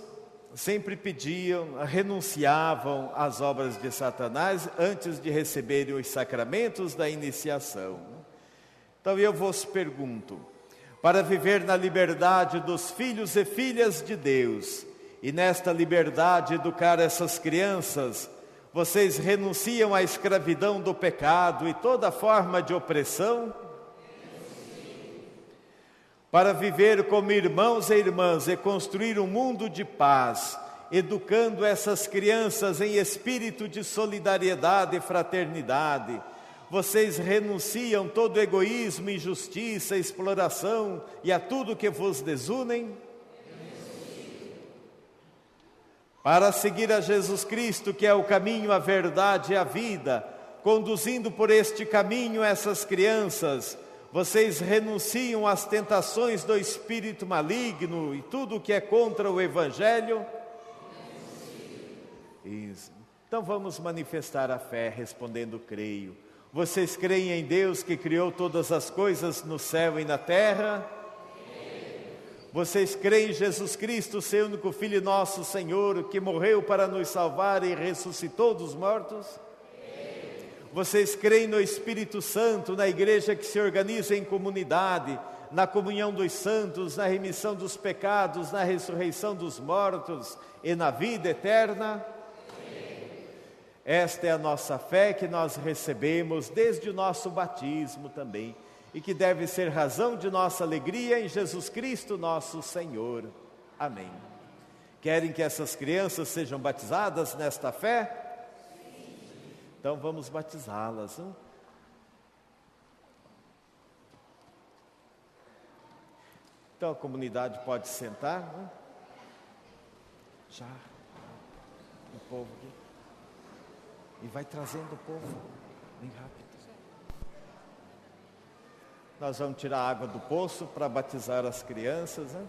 sempre pediam, renunciavam às obras de Satanás antes de receberem os sacramentos da iniciação. Então eu vos pergunto, para viver na liberdade dos filhos e filhas de Deus, e nesta liberdade educar essas crianças, vocês renunciam à escravidão do pecado e toda forma de opressão? Para viver como irmãos e irmãs e construir um mundo de paz, educando essas crianças em espírito de solidariedade e fraternidade, vocês renunciam todo egoísmo, injustiça, exploração e a tudo que vos desunem? Para seguir a Jesus Cristo, que é o caminho, a verdade e a vida, conduzindo por este caminho essas crianças, vocês renunciam às tentações do espírito maligno e tudo o que é contra o Evangelho? Isso. Então vamos manifestar a fé respondendo: creio. Vocês creem em Deus que criou todas as coisas no céu e na terra? Vocês creem em Jesus Cristo, seu único Filho, nosso Senhor, que morreu para nos salvar e ressuscitou dos mortos? Vocês creem no Espírito Santo, na igreja que se organiza em comunidade, na comunhão dos santos, na remissão dos pecados, na ressurreição dos mortos e na vida eterna? Esta é a nossa fé que nós recebemos desde o nosso batismo também, e que deve ser razão de nossa alegria em Jesus Cristo, nosso Senhor. Amém. Querem que essas crianças sejam batizadas nesta fé? Então vamos batizá-las. Não? Então a comunidade pode sentar. Não? Já. O povo aqui. E vai trazendo o povo bem rápido. Nós vamos tirar a água do poço para batizar as crianças. Né?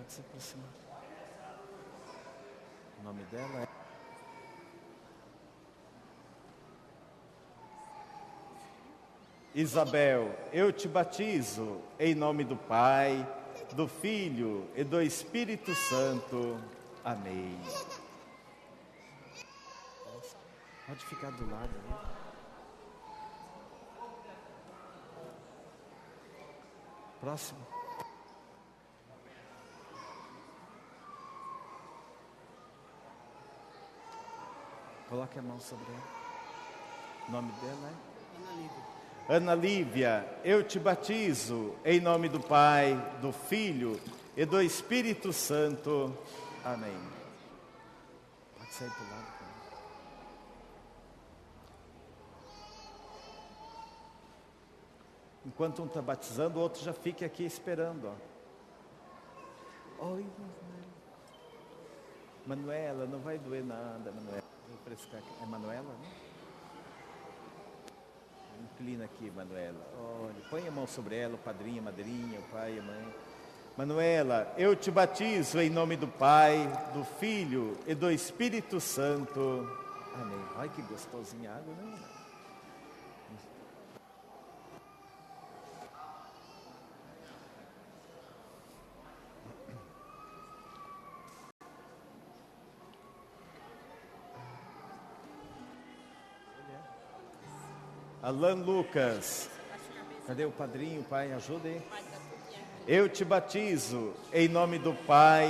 Pode se aproximar. O nome dela é... Isabel, eu te batizo em nome do Pai, do Filho e do Espírito Santo. Amém. Pode ficar do lado, né? Próximo. Coloque a mão sobre ela. O nome dela é? Ana Lívia. Ana Lívia, eu te batizo em nome do Pai, do Filho e do Espírito Santo. Amém. Pode sair do lado. Enquanto um está batizando, o outro já fica aqui esperando. Ó. Oi, Manuela, não vai doer nada, Manuela. Vou refrescar aqui. É Manuela, né? Inclina aqui, Manuela. Olha, põe a mão sobre ela, o padrinho, a madrinha, o pai, a mãe. Manuela, eu te batizo em nome do Pai, do Filho e do Espírito Santo. Amém. Ai, que gostosinha água, né? Alan Lucas. Cadê o padrinho, pai? Ajuda aí. Eu te batizo em nome do Pai,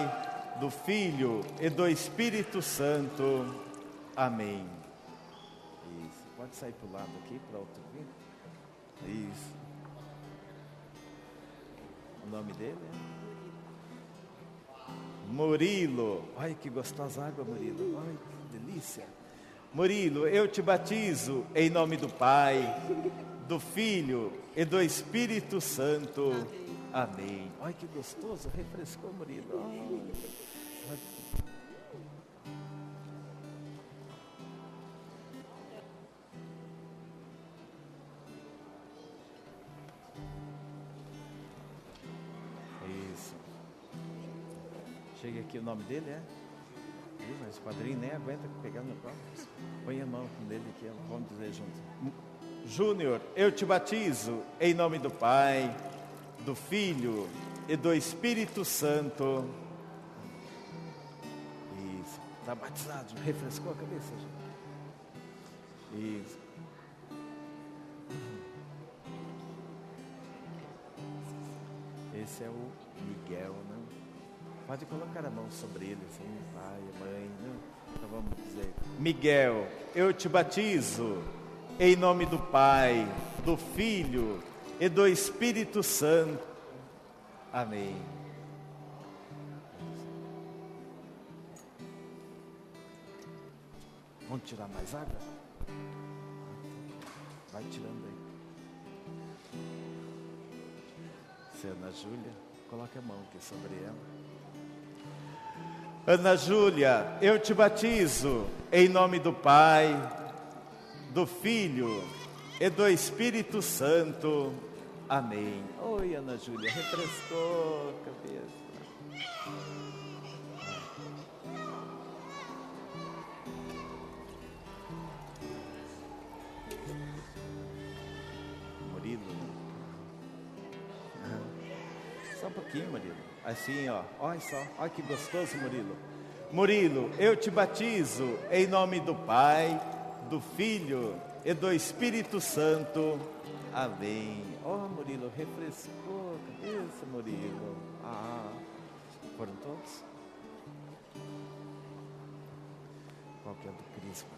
do Filho e do Espírito Santo. Amém. Isso. Pode sair para o lado aqui, para o outro vir. Isso. O nome dele é Murilo. Ai, que gostosa água, Murilo. Ai, que delícia. Murilo, eu te batizo em nome do Pai, do Filho e do Espírito Santo. Amém. Ai, que gostoso, refrescou, Murilo. Ai. Isso. Chega aqui, o nome dele é? Mas o padrinho nem aguenta pegar no copo. Põe a mão nele aqui, vamos dizer junto. Júnior, eu te batizo em nome do Pai, do Filho e do Espírito Santo. Isso. Está batizado, refrescou a cabeça, gente. Isso. Esse é o Miguel, né? Pode colocar a mão sobre ele, assim, pai, mãe, né? Então vamos dizer: Miguel, eu te batizo em nome do Pai, do Filho e do Espírito Santo. Amém. Vamos tirar mais água? Vai tirando aí. Se Ana Júlia, coloque a mão aqui sobre ela. Ana Júlia, eu te batizo em nome do Pai, do Filho e do Espírito Santo. Amém. Oi, Ana Júlia, refrescou a cabeça. Murilo. Só um pouquinho, Murilo. Assim, ó, olha só, olha que gostoso, Murilo. Murilo, eu te batizo em nome do Pai, do Filho e do Espírito Santo. Amém. Oh, Murilo, refrescou a cabeça, Murilo. Foram todos? Qual que é do Crisma?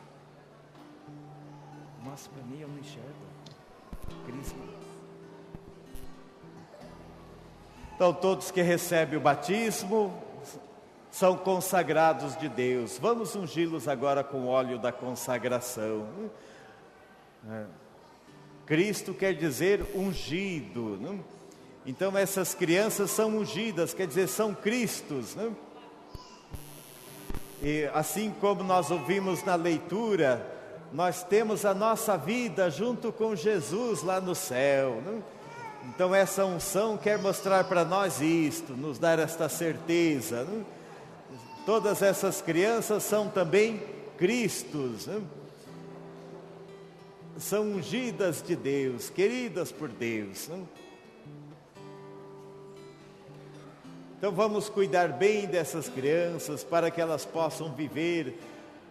Nossa, para mim eu não enxergo. Crisma. Então, todos que recebem o batismo são consagrados de Deus. Vamos ungí-los agora com o óleo da consagração. Cristo quer dizer ungido, não? Então essas crianças são ungidas, quer dizer, são Cristos, não? E assim como nós ouvimos na leitura, nós temos a nossa vida junto com Jesus lá no céu, não? Então essa unção quer mostrar para nós isto, nos dar esta certeza, não? Todas essas crianças são também Cristos, não? São ungidas de Deus, queridas por Deus, não? Então vamos cuidar bem dessas crianças para que elas possam viver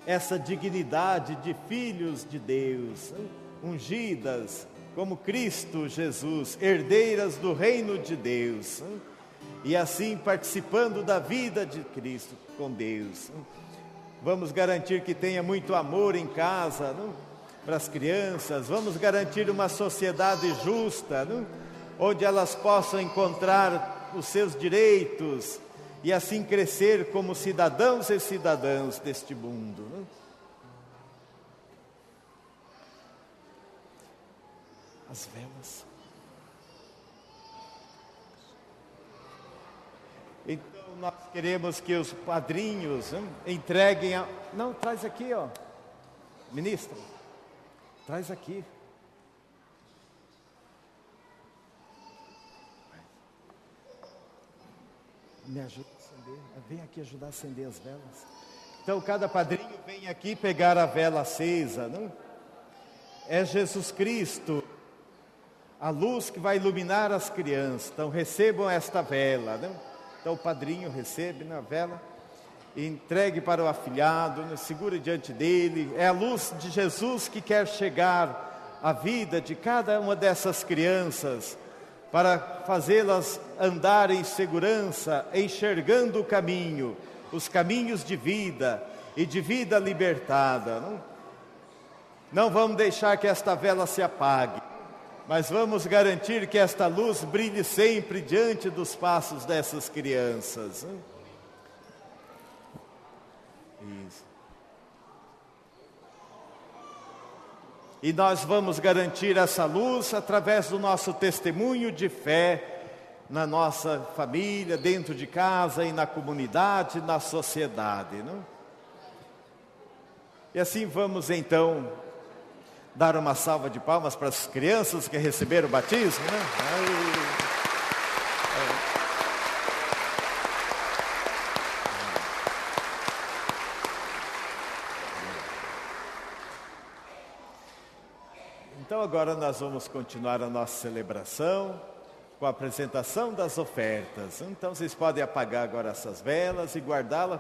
essa dignidade de filhos de Deus, não? Ungidas como Cristo Jesus, herdeiras do reino de Deus, não? E assim participando da vida de Cristo com Deus, não? Vamos garantir que tenha muito amor em casa, não? Para as crianças, vamos garantir uma sociedade justa, não? Onde elas possam encontrar os seus direitos e assim crescer como cidadãos e cidadãs deste mundo, não? As velas. Então nós queremos que os padrinhos entreguem a... Não, traz aqui, ó. Ministra, traz aqui. Me ajuda a acender. Vem aqui ajudar a acender as velas. Então cada padrinho vem aqui pegar a vela acesa, não? É Jesus Cristo, a luz que vai iluminar as crianças. Então recebam esta vela, não? Então o padrinho recebe na vela, entregue para o afilhado, não? Segura diante dele. É a luz de Jesus que quer chegar à vida de cada uma dessas crianças, para fazê-las andar em segurança, enxergando o caminho, os caminhos de vida e de vida libertada. Não vamos deixar que esta vela se apague, mas vamos garantir que esta luz brilhe sempre diante dos passos dessas crianças. Isso. E nós vamos garantir essa luz através do nosso testemunho de fé na nossa família, dentro de casa e na comunidade, na sociedade, não? E assim vamos então dar uma salva de palmas para as crianças que receberam o batismo, né? Então agora nós vamos continuar a nossa celebração com a apresentação das ofertas. Então vocês podem apagar agora essas velas e guardá-la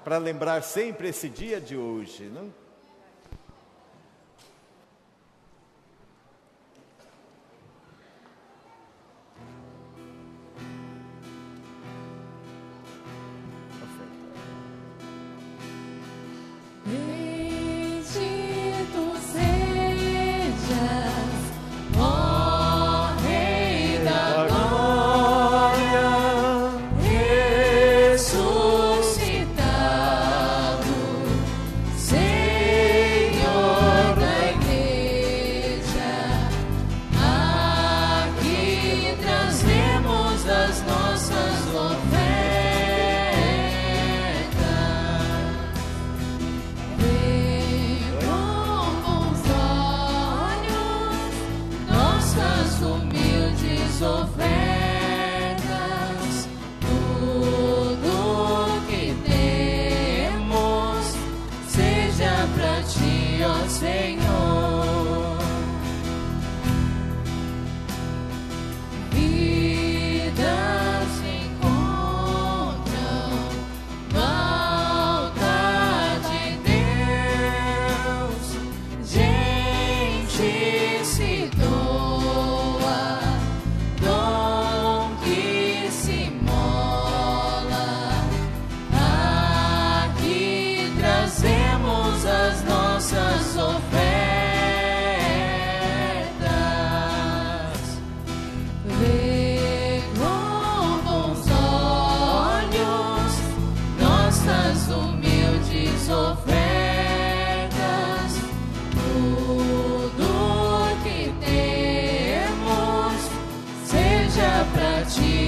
para lembrar sempre esse dia de hoje, não?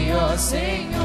Glória ao Senhor.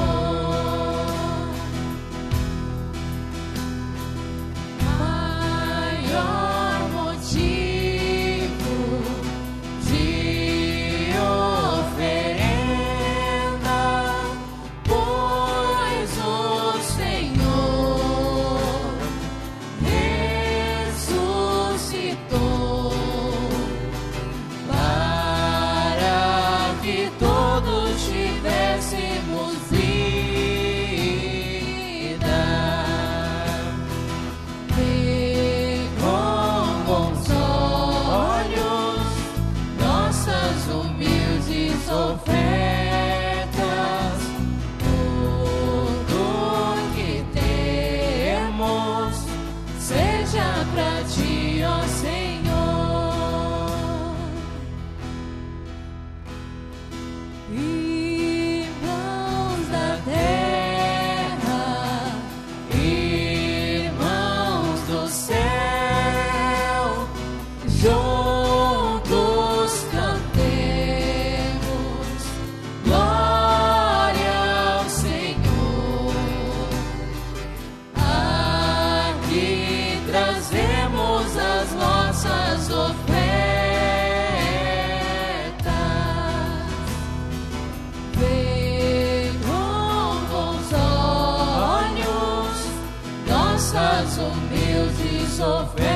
trazemos as nossas ofertas. Vê com bons olhos nossas humildes ofertas.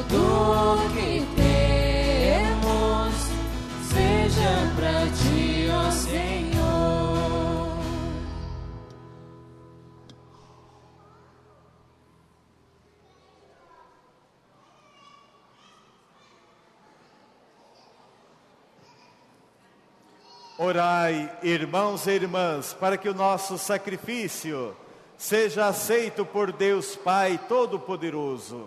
Tudo que temos seja para ti, ó Senhor. Orai, irmãos e irmãs, para que o nosso sacrifício seja aceito por Deus Pai Todo-Poderoso.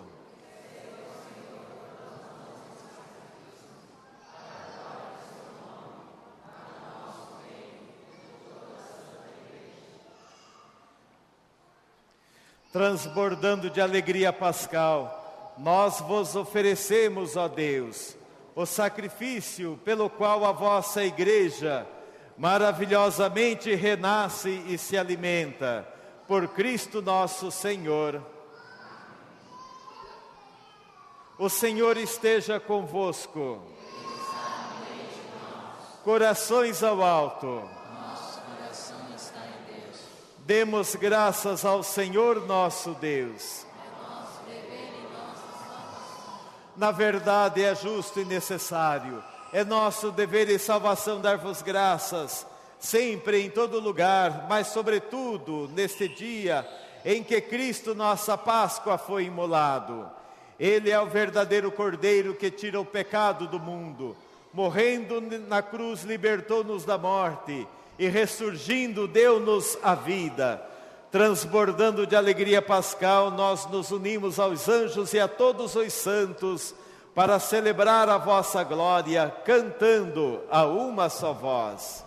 Transbordando de alegria pascal, nós vos oferecemos, ó Deus, o sacrifício pelo qual a vossa igreja maravilhosamente renasce e se alimenta, por Cristo nosso Senhor. O Senhor esteja convosco. Corações ao alto. Demos graças ao Senhor nosso Deus. Na verdade é justo e necessário, é nosso dever e salvação dar-vos graças, sempre em todo lugar, mas sobretudo neste dia em que Cristo nossa Páscoa foi imolado. Ele é o verdadeiro Cordeiro que tira o pecado do mundo, morrendo na cruz libertou-nos da morte e ressurgindo deu-nos a vida. Transbordando de alegria pascal, nós nos unimos aos anjos e a todos os santos para celebrar a vossa glória, cantando a uma só voz.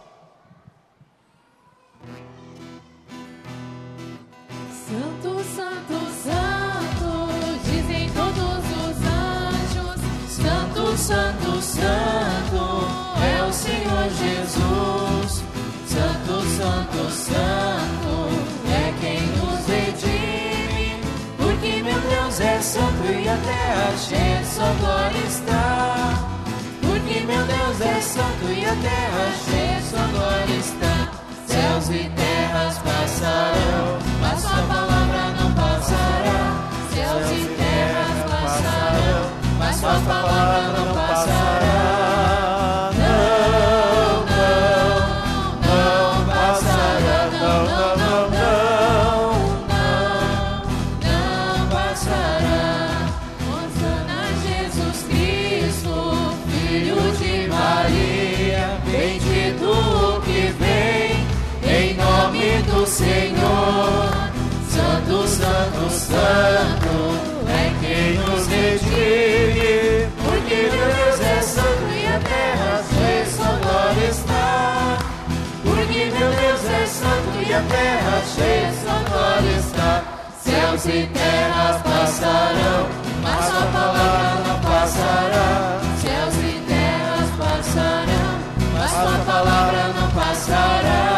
Santo, Santo, Santo, dizem todos os anjos. Santo, Santo, Santo, é o Senhor Jesus. Santo, Santo, Santo, é quem nos redime, porque meu Deus é santo e a terra cheia de sua glória está. Porque meu Deus é santo e a terra cheia de sua glória está. Céus e terras passarão, mas sua palavra não passará. Céus e terras passarão, mas sua palavra não passará. Do Senhor, Santo, Santo, Santo, é quem nos redime, porque Deus é santo e a terra cheia de sua glória está. Porque meu Deus é santo e a terra cheia de sua glória está. Céus e terras passarão, mas sua palavra não passará. Céus e terras passarão, mas sua palavra não passará.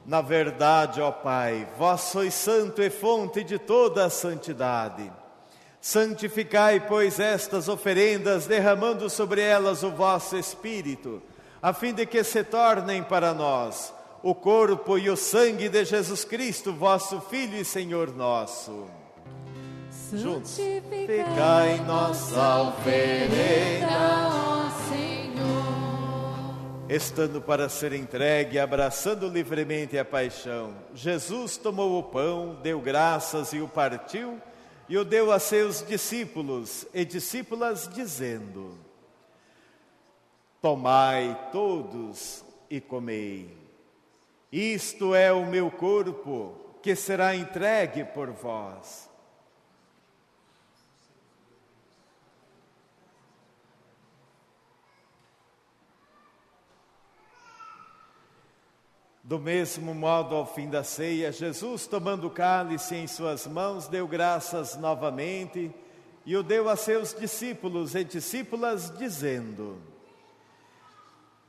Na verdade, ó Pai, vós sois santo e fonte de toda a santidade. Santificai, pois, estas oferendas, derramando sobre elas o vosso Espírito, a fim de que se tornem para nós o corpo e o sangue de Jesus Cristo, vosso Filho e Senhor nosso. Juntos, santificai nossa oferenda, ó Senhor. Estando para ser entregue, abraçando livremente a paixão, Jesus tomou o pão, deu graças e o partiu, e o deu a seus discípulos e discípulas, dizendo: tomai todos e comei. Isto é o meu corpo, que será entregue por vós. Do mesmo modo, ao fim da ceia, Jesus, tomando o cálice em suas mãos, deu graças novamente e o deu a seus discípulos e discípulas, dizendo: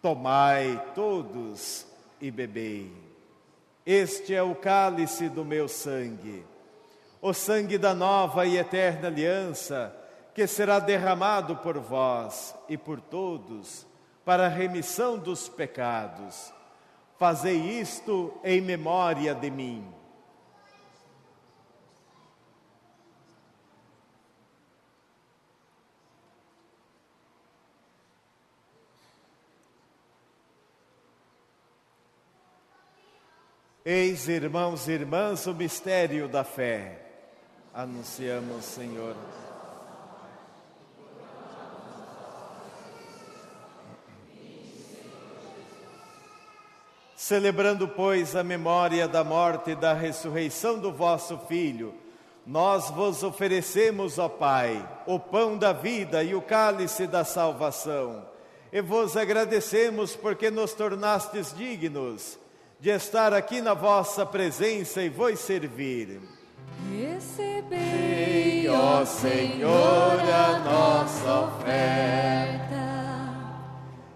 tomai todos e bebei. Este é o cálice do meu sangue, o sangue da nova e eterna aliança, que será derramado por vós e por todos, para a remissão dos pecados. Fazei isto em memória de mim. Eis, irmãos e irmãs, o mistério da fé. Anunciamos, Senhor. Celebrando, pois, a memória da morte e da ressurreição do vosso Filho, nós vos oferecemos, ó Pai, o pão da vida e o cálice da salvação, e vos agradecemos porque nos tornastes dignos de estar aqui na vossa presença e vos servir. Recebei, ó Senhor, a nossa oferta.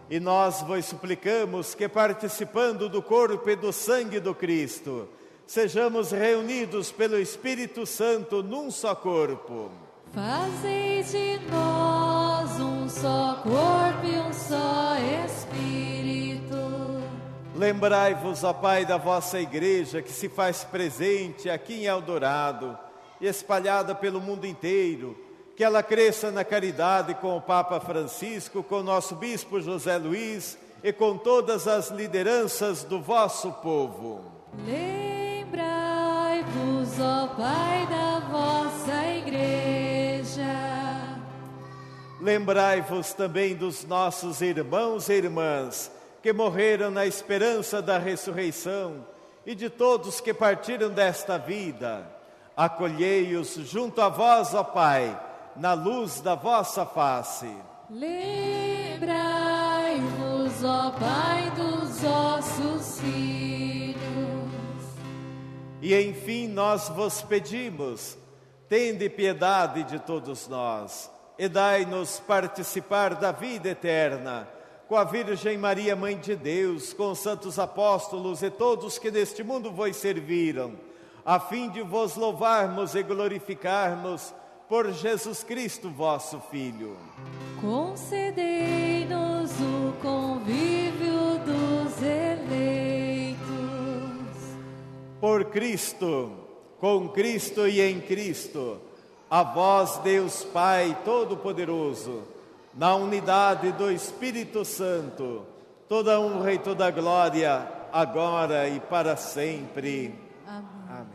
E nós vos suplicamos que, participando do corpo e do sangue do Cristo, sejamos reunidos pelo Espírito Santo num só corpo. Fazei de nós um só corpo e um só Espírito. Lembrai-vos, ó Pai, da vossa igreja que se faz presente aqui em Eldorado e espalhada pelo mundo inteiro, que ela cresça na caridade com o Papa Francisco, com o nosso Bispo José Luiz e com todas as lideranças do vosso povo. Lembrai-vos, ó Pai, da vossa igreja. Lembrai-vos também dos nossos irmãos e irmãs que morreram na esperança da ressurreição e de todos que partiram desta vida. Acolhei-os junto a vós, ó Pai, na luz da vossa face. Lembrai-vos, ó Pai, dos vossos filhos. E enfim nós vos pedimos, tende piedade de todos nós, e dai-nos participar da vida eterna, com a Virgem Maria, Mãe de Deus, com os santos apóstolos e todos que neste mundo vos serviram, a fim de vos louvarmos e glorificarmos por Jesus Cristo, vosso Filho. Concedei-nos o convívio dos eleitos. Por Cristo, com Cristo e em Cristo, a vós, Deus Pai Todo-Poderoso, na unidade do Espírito Santo, toda honra e toda glória, agora e para sempre. Amém. Amém.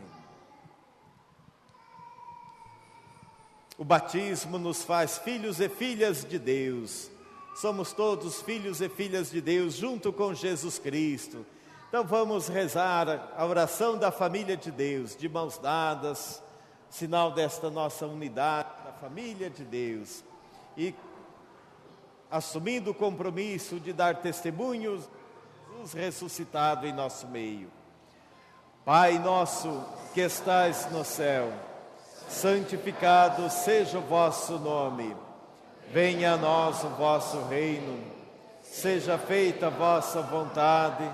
O batismo nos faz filhos e filhas de Deus. Somos todos filhos e filhas de Deus junto com Jesus Cristo. Então vamos rezar a oração da família de Deus, de mãos dadas, sinal desta nossa unidade, da família de Deus. E assumindo o compromisso de dar testemunhos de Jesus ressuscitado em nosso meio. Pai nosso que estais no céu, santificado seja o vosso nome. Venha a nós o vosso reino. Seja feita a vossa vontade,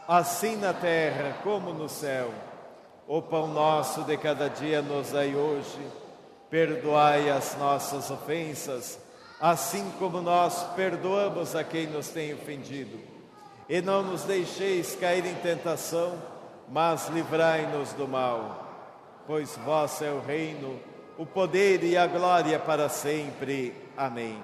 assim na terra como no céu. O pão nosso de cada dia nos dai hoje. Perdoai as nossas ofensas, assim como nós perdoamos a quem nos tem ofendido. E não nos deixeis cair em tentação, mas livrai-nos do mal. Pois vosso é o reino, o poder e a glória para sempre. Amém.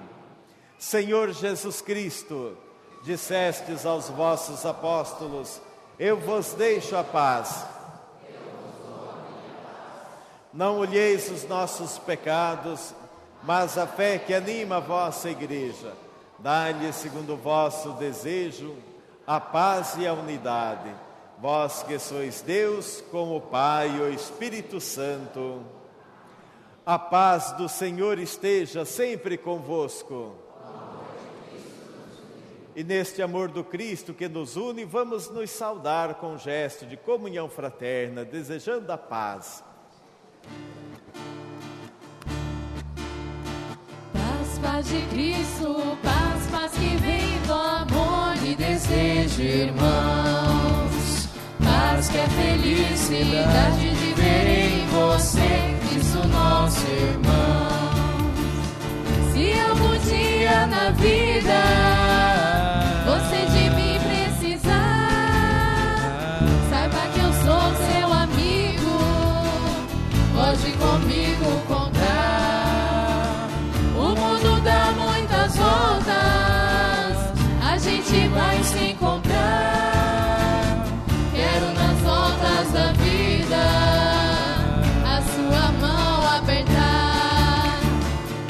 Senhor Jesus Cristo, dissestes aos vossos apóstolos: eu vos deixo a paz. Não olheis os nossos pecados, mas a fé que anima a vossa igreja. Dai-lhe, segundo o vosso desejo, a paz e a unidade. Vós que sois Deus, com o Pai e o Espírito Santo. A paz do Senhor esteja sempre convosco. E neste amor do Cristo que nos une, vamos nos saudar com um gesto de comunhão fraterna, desejando a paz. Paz, paz de Cristo, paz, paz que vem do amor e desejo, irmãos. Paz que é felicidade de ver em você, Cristo nosso irmão. Se algum dia na vida você de mim precisar, saiba que eu sou seu amigo, pode comigo contar. O mundo dá muitas voltas, a gente vai se encontrar. Quero nas voltas da vida a sua mão apertar.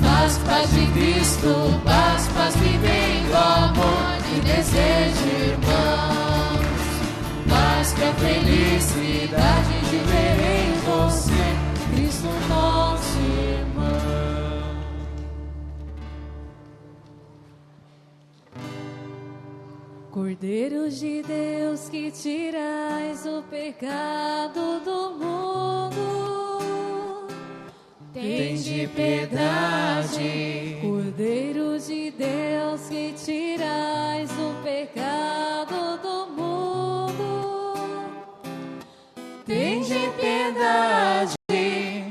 Paz, paz de Cristo, paz, paz que vem do amor e desejo, irmãos. Paz que é felicidade de ver em você, Cristo nosso irmão. Cordeiro de Deus que tirais o pecado do mundo, tende piedade. Cordeiro de Deus que tirais o pecado do mundo, tende piedade.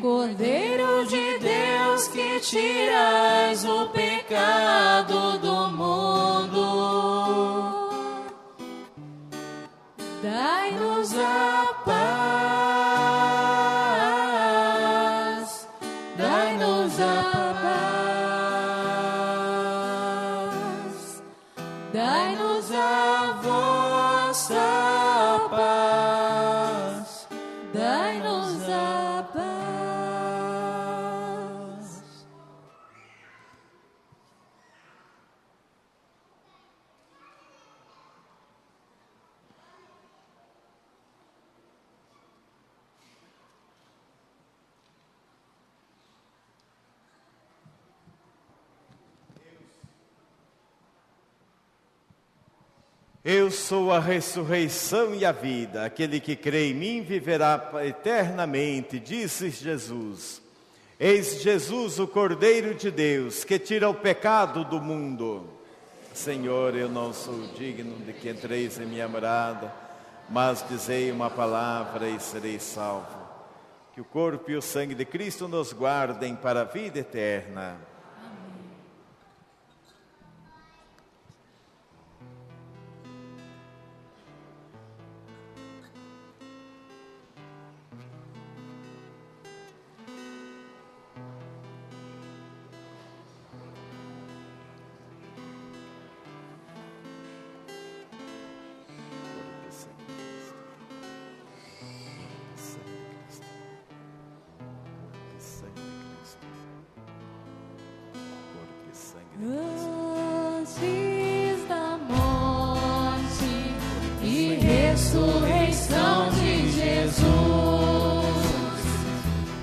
Cordeiro de Deus que tirais o pecado do mundo, dai-nos a paz, dai-nos a paz, dai-nos a vossa paz, dai-nos a paz. Eu sou a ressurreição e a vida. Aquele que crê em mim viverá eternamente, disse Jesus. Eis Jesus, o Cordeiro de Deus, que tira o pecado do mundo. Senhor, eu não sou digno de que entreis em minha morada, mas dizei uma palavra e serei salvo. Que o corpo e o sangue de Cristo nos guardem para a vida eterna. Antes da morte e ressurreição de Jesus,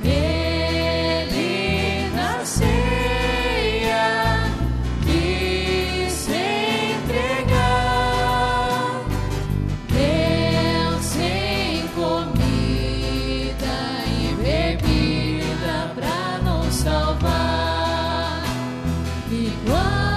Ele na ceia quis se entregar, deu sem comida e bebida pra nos salvar. E quando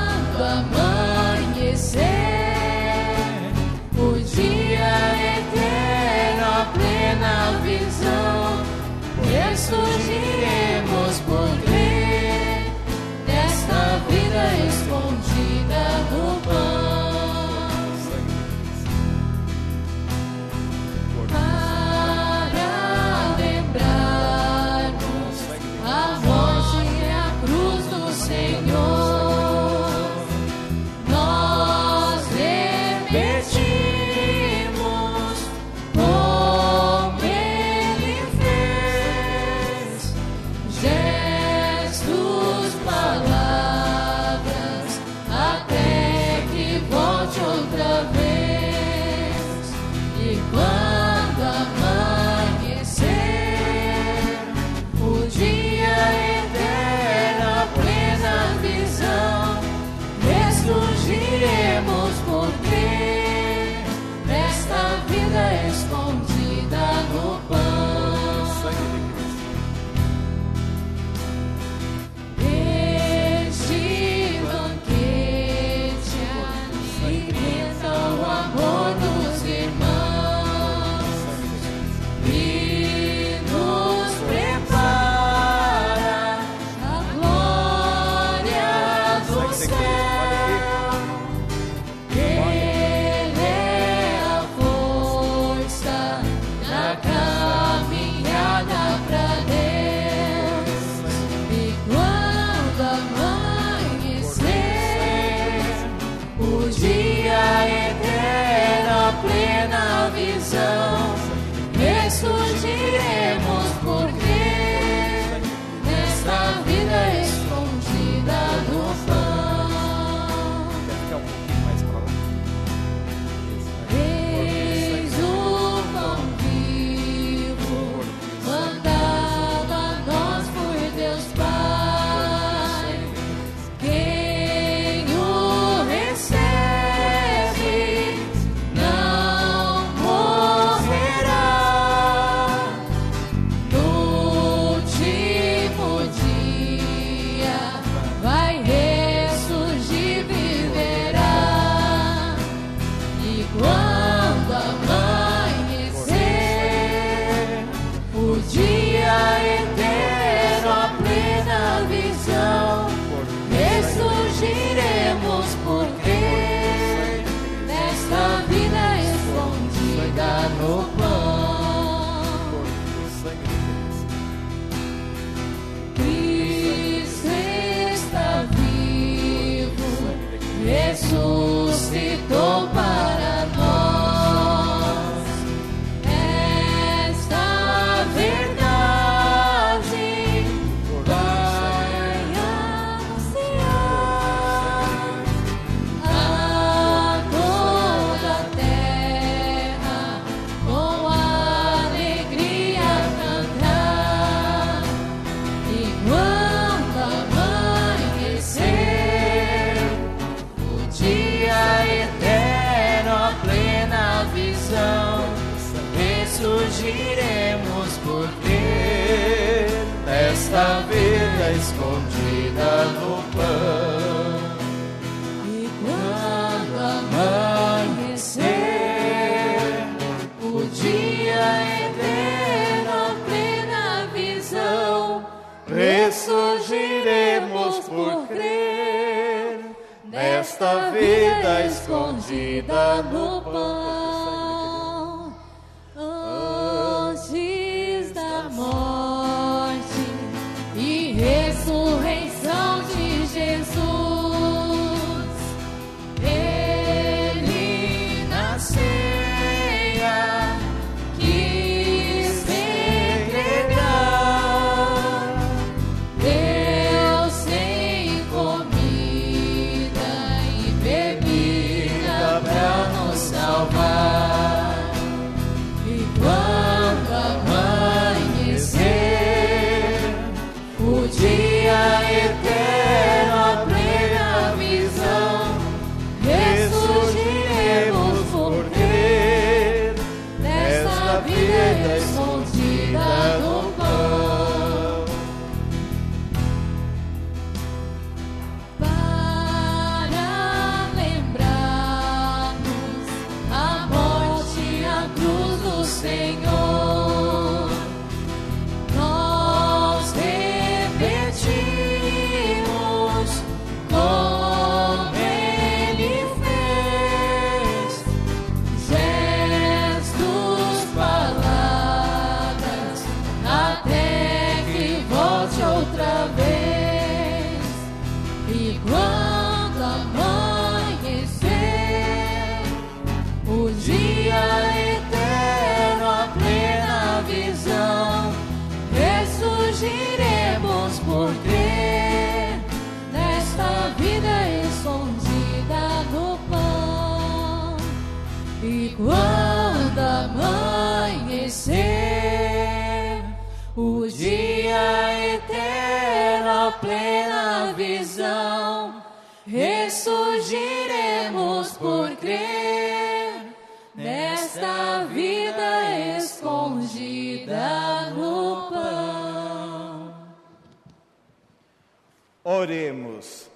nesta vida escondida no pão. E quando amanhecer, o dia eterno, a plena visão, ressurgiremos por crer nesta vida escondida no pão. Antes da morte e ressurreição de Jesus, Ele na ceia quis se entregar. Deus sem comida e bebida pra nos salvar. E quando amanhecer, o dia eterno, a plena visão, ressurgiremos por crer nesta vida escondida no pão. Para lembrarmos a morte e a cruz do Senhor, nós repetimos como Ele fez, gestos, palavras, até que volte outra vez. E quando amanhecer, o dia eterno, a plena visão, ressurgiremos por crer nesta vida escondida no pão. E quando amanhecer, o dia eterno, a plena visão, ressurgiremos por crer nesta vida escondida no pão. Oremos.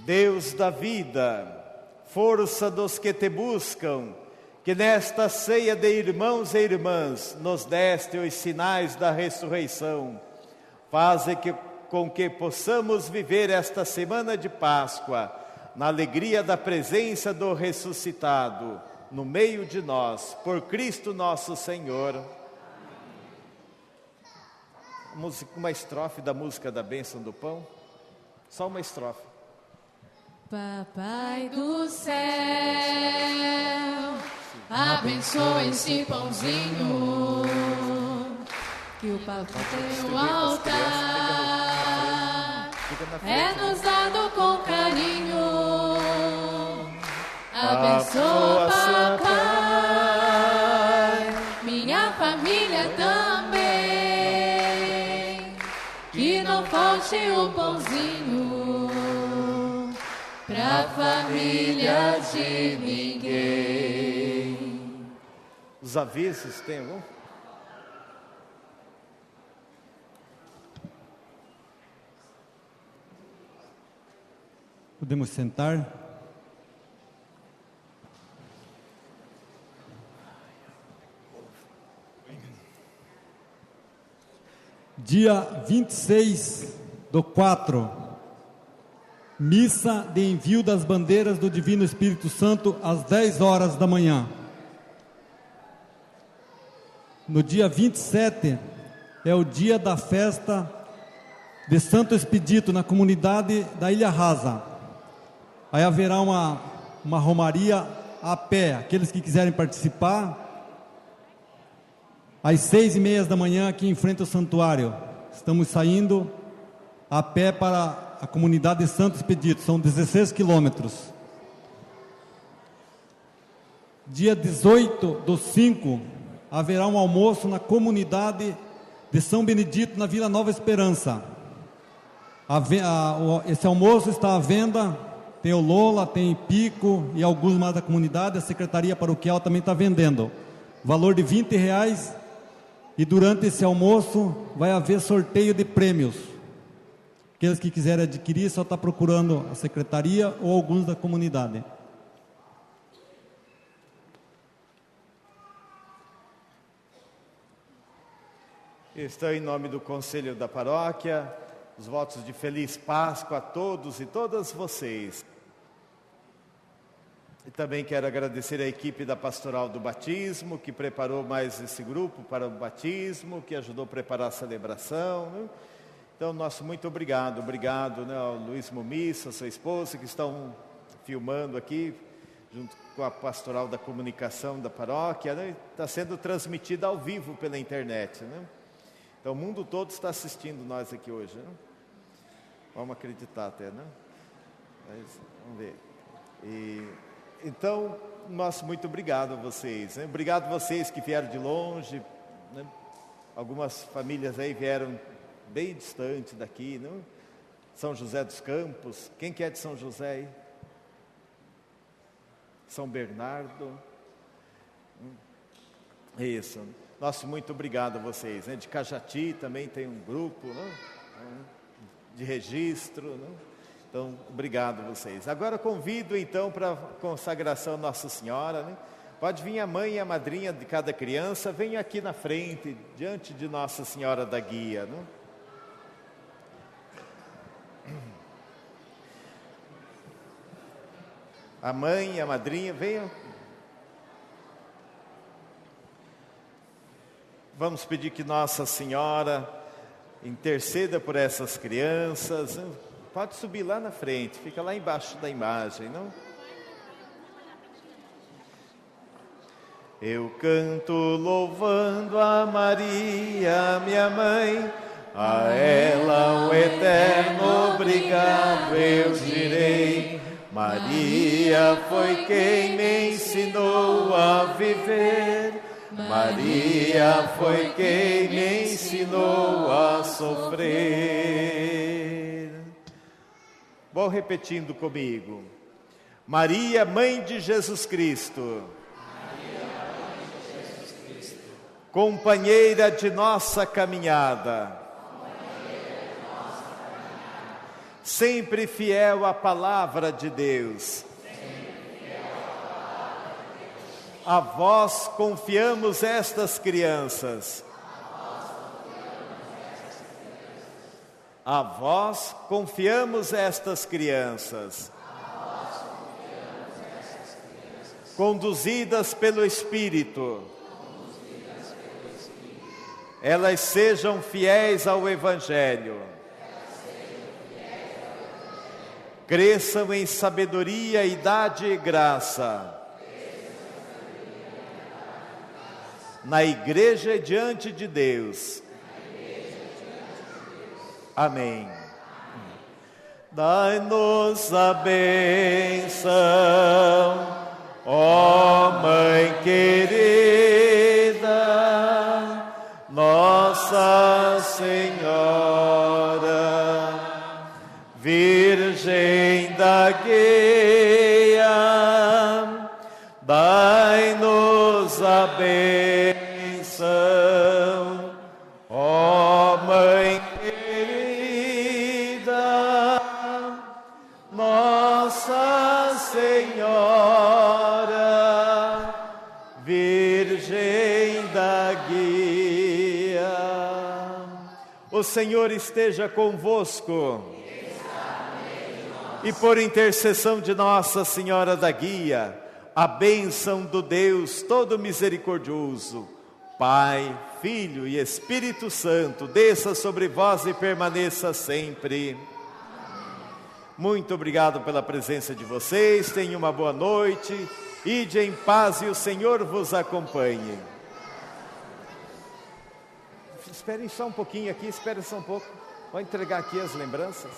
Deus da vida, força dos que te buscam, que nesta ceia de irmãos e irmãs nos deste os sinais da ressurreição, faze com que possamos viver esta semana de Páscoa na alegria da presença do ressuscitado no meio de nós, por Cristo nosso Senhor. Uma estrofe da música da bênção do pão, só uma estrofe. Papai do céu, abençoa esse pãozinho que o papai teu altar é nos dado com carinho. Abençoa, papai, minha família também, que não falte o pãozinho pra família de ninguém. Os avisos, tem algum? Podemos sentar. Dia 26/4, missa de envio das bandeiras do Divino Espírito Santo às 10 horas da manhã. No dia 27 é o dia da festa de Santo Expedito na comunidade da Ilha Rasa. Aí haverá uma romaria a pé, aqueles que quiserem participar, às 6:30 da manhã aqui em frente ao santuário. Estamos saindo a pé para a comunidade de Santo Expedito, são 16 quilômetros. Dia 18/5 haverá um almoço na comunidade de São Benedito, na Vila Nova Esperança. Esse almoço está à venda, tem o Lola, tem Pico e alguns mais da comunidade. A Secretaria Paroquial também está vendendo. Valor de R$20, e durante esse almoço vai haver sorteio de prêmios. Aqueles que quiserem adquirir, só está procurando a Secretaria ou alguns da comunidade. Estou em nome do Conselho da Paróquia, os votos de Feliz Páscoa a todos e todas vocês. E também quero agradecer a equipe da Pastoral do Batismo, que preparou mais esse grupo para o batismo, que ajudou a preparar a celebração, né? Então, nosso muito obrigado, né, ao Luiz Mumissa, sua esposa, que estão filmando aqui, junto com a Pastoral da Comunicação da Paróquia, né? Está sendo transmitida ao vivo pela internet, né? Então, o mundo todo está assistindo nós aqui hoje, né? Vamos acreditar até, né? Mas, vamos ver. Então, nosso muito obrigado a vocês, né? Obrigado a vocês que vieram de longe, né? Algumas famílias aí vieram bem distante daqui, né? São José dos Campos. Quem que é de São José aí? São Bernardo. Isso. Nosso muito obrigado a vocês, né? De Cajati também tem um grupo, né? De registro, né? Então, obrigado a vocês. Agora convido então para a consagração Nossa Senhora, né? Pode vir a mãe e a madrinha de cada criança, venha aqui na frente, diante de Nossa Senhora da Guia, né? A mãe e a madrinha, venham. Vamos pedir que Nossa Senhora interceda por essas crianças. Pode subir lá na frente, fica lá embaixo da imagem, não? Eu canto louvando a Maria, minha mãe, a ela o eterno obrigado eu direi. Maria foi quem me ensinou a viver. Maria foi quem me ensinou a sofrer. Vou repetindo comigo. Maria, mãe de Jesus Cristo. Companheira de nossa caminhada. Sempre fiel à palavra de Deus. A vós confiamos estas crianças. A vós confiamos estas crianças. Conduzidas pelo Espírito. Elas sejam fiéis ao Evangelho. Cresçam em sabedoria, idade e graça. Na igreja e diante de Deus. Amém. Dai-nos a bênção, ó Mãe querida, Nossa Senhora, Virgem da Guia, dai-nos a bênção, ó Mãe querida, Nossa Senhora, Virgem da Guia. O Senhor esteja convosco. E por intercessão de Nossa Senhora da Guia, a bênção do Deus todo misericordioso, Pai, Filho e Espírito Santo, desça sobre vós e permaneça sempre. Muito obrigado pela presença de vocês, tenham uma boa noite, ide em paz e o Senhor vos acompanhe. Esperem só um pouquinho aqui, esperem só um pouco, vou entregar aqui as lembranças.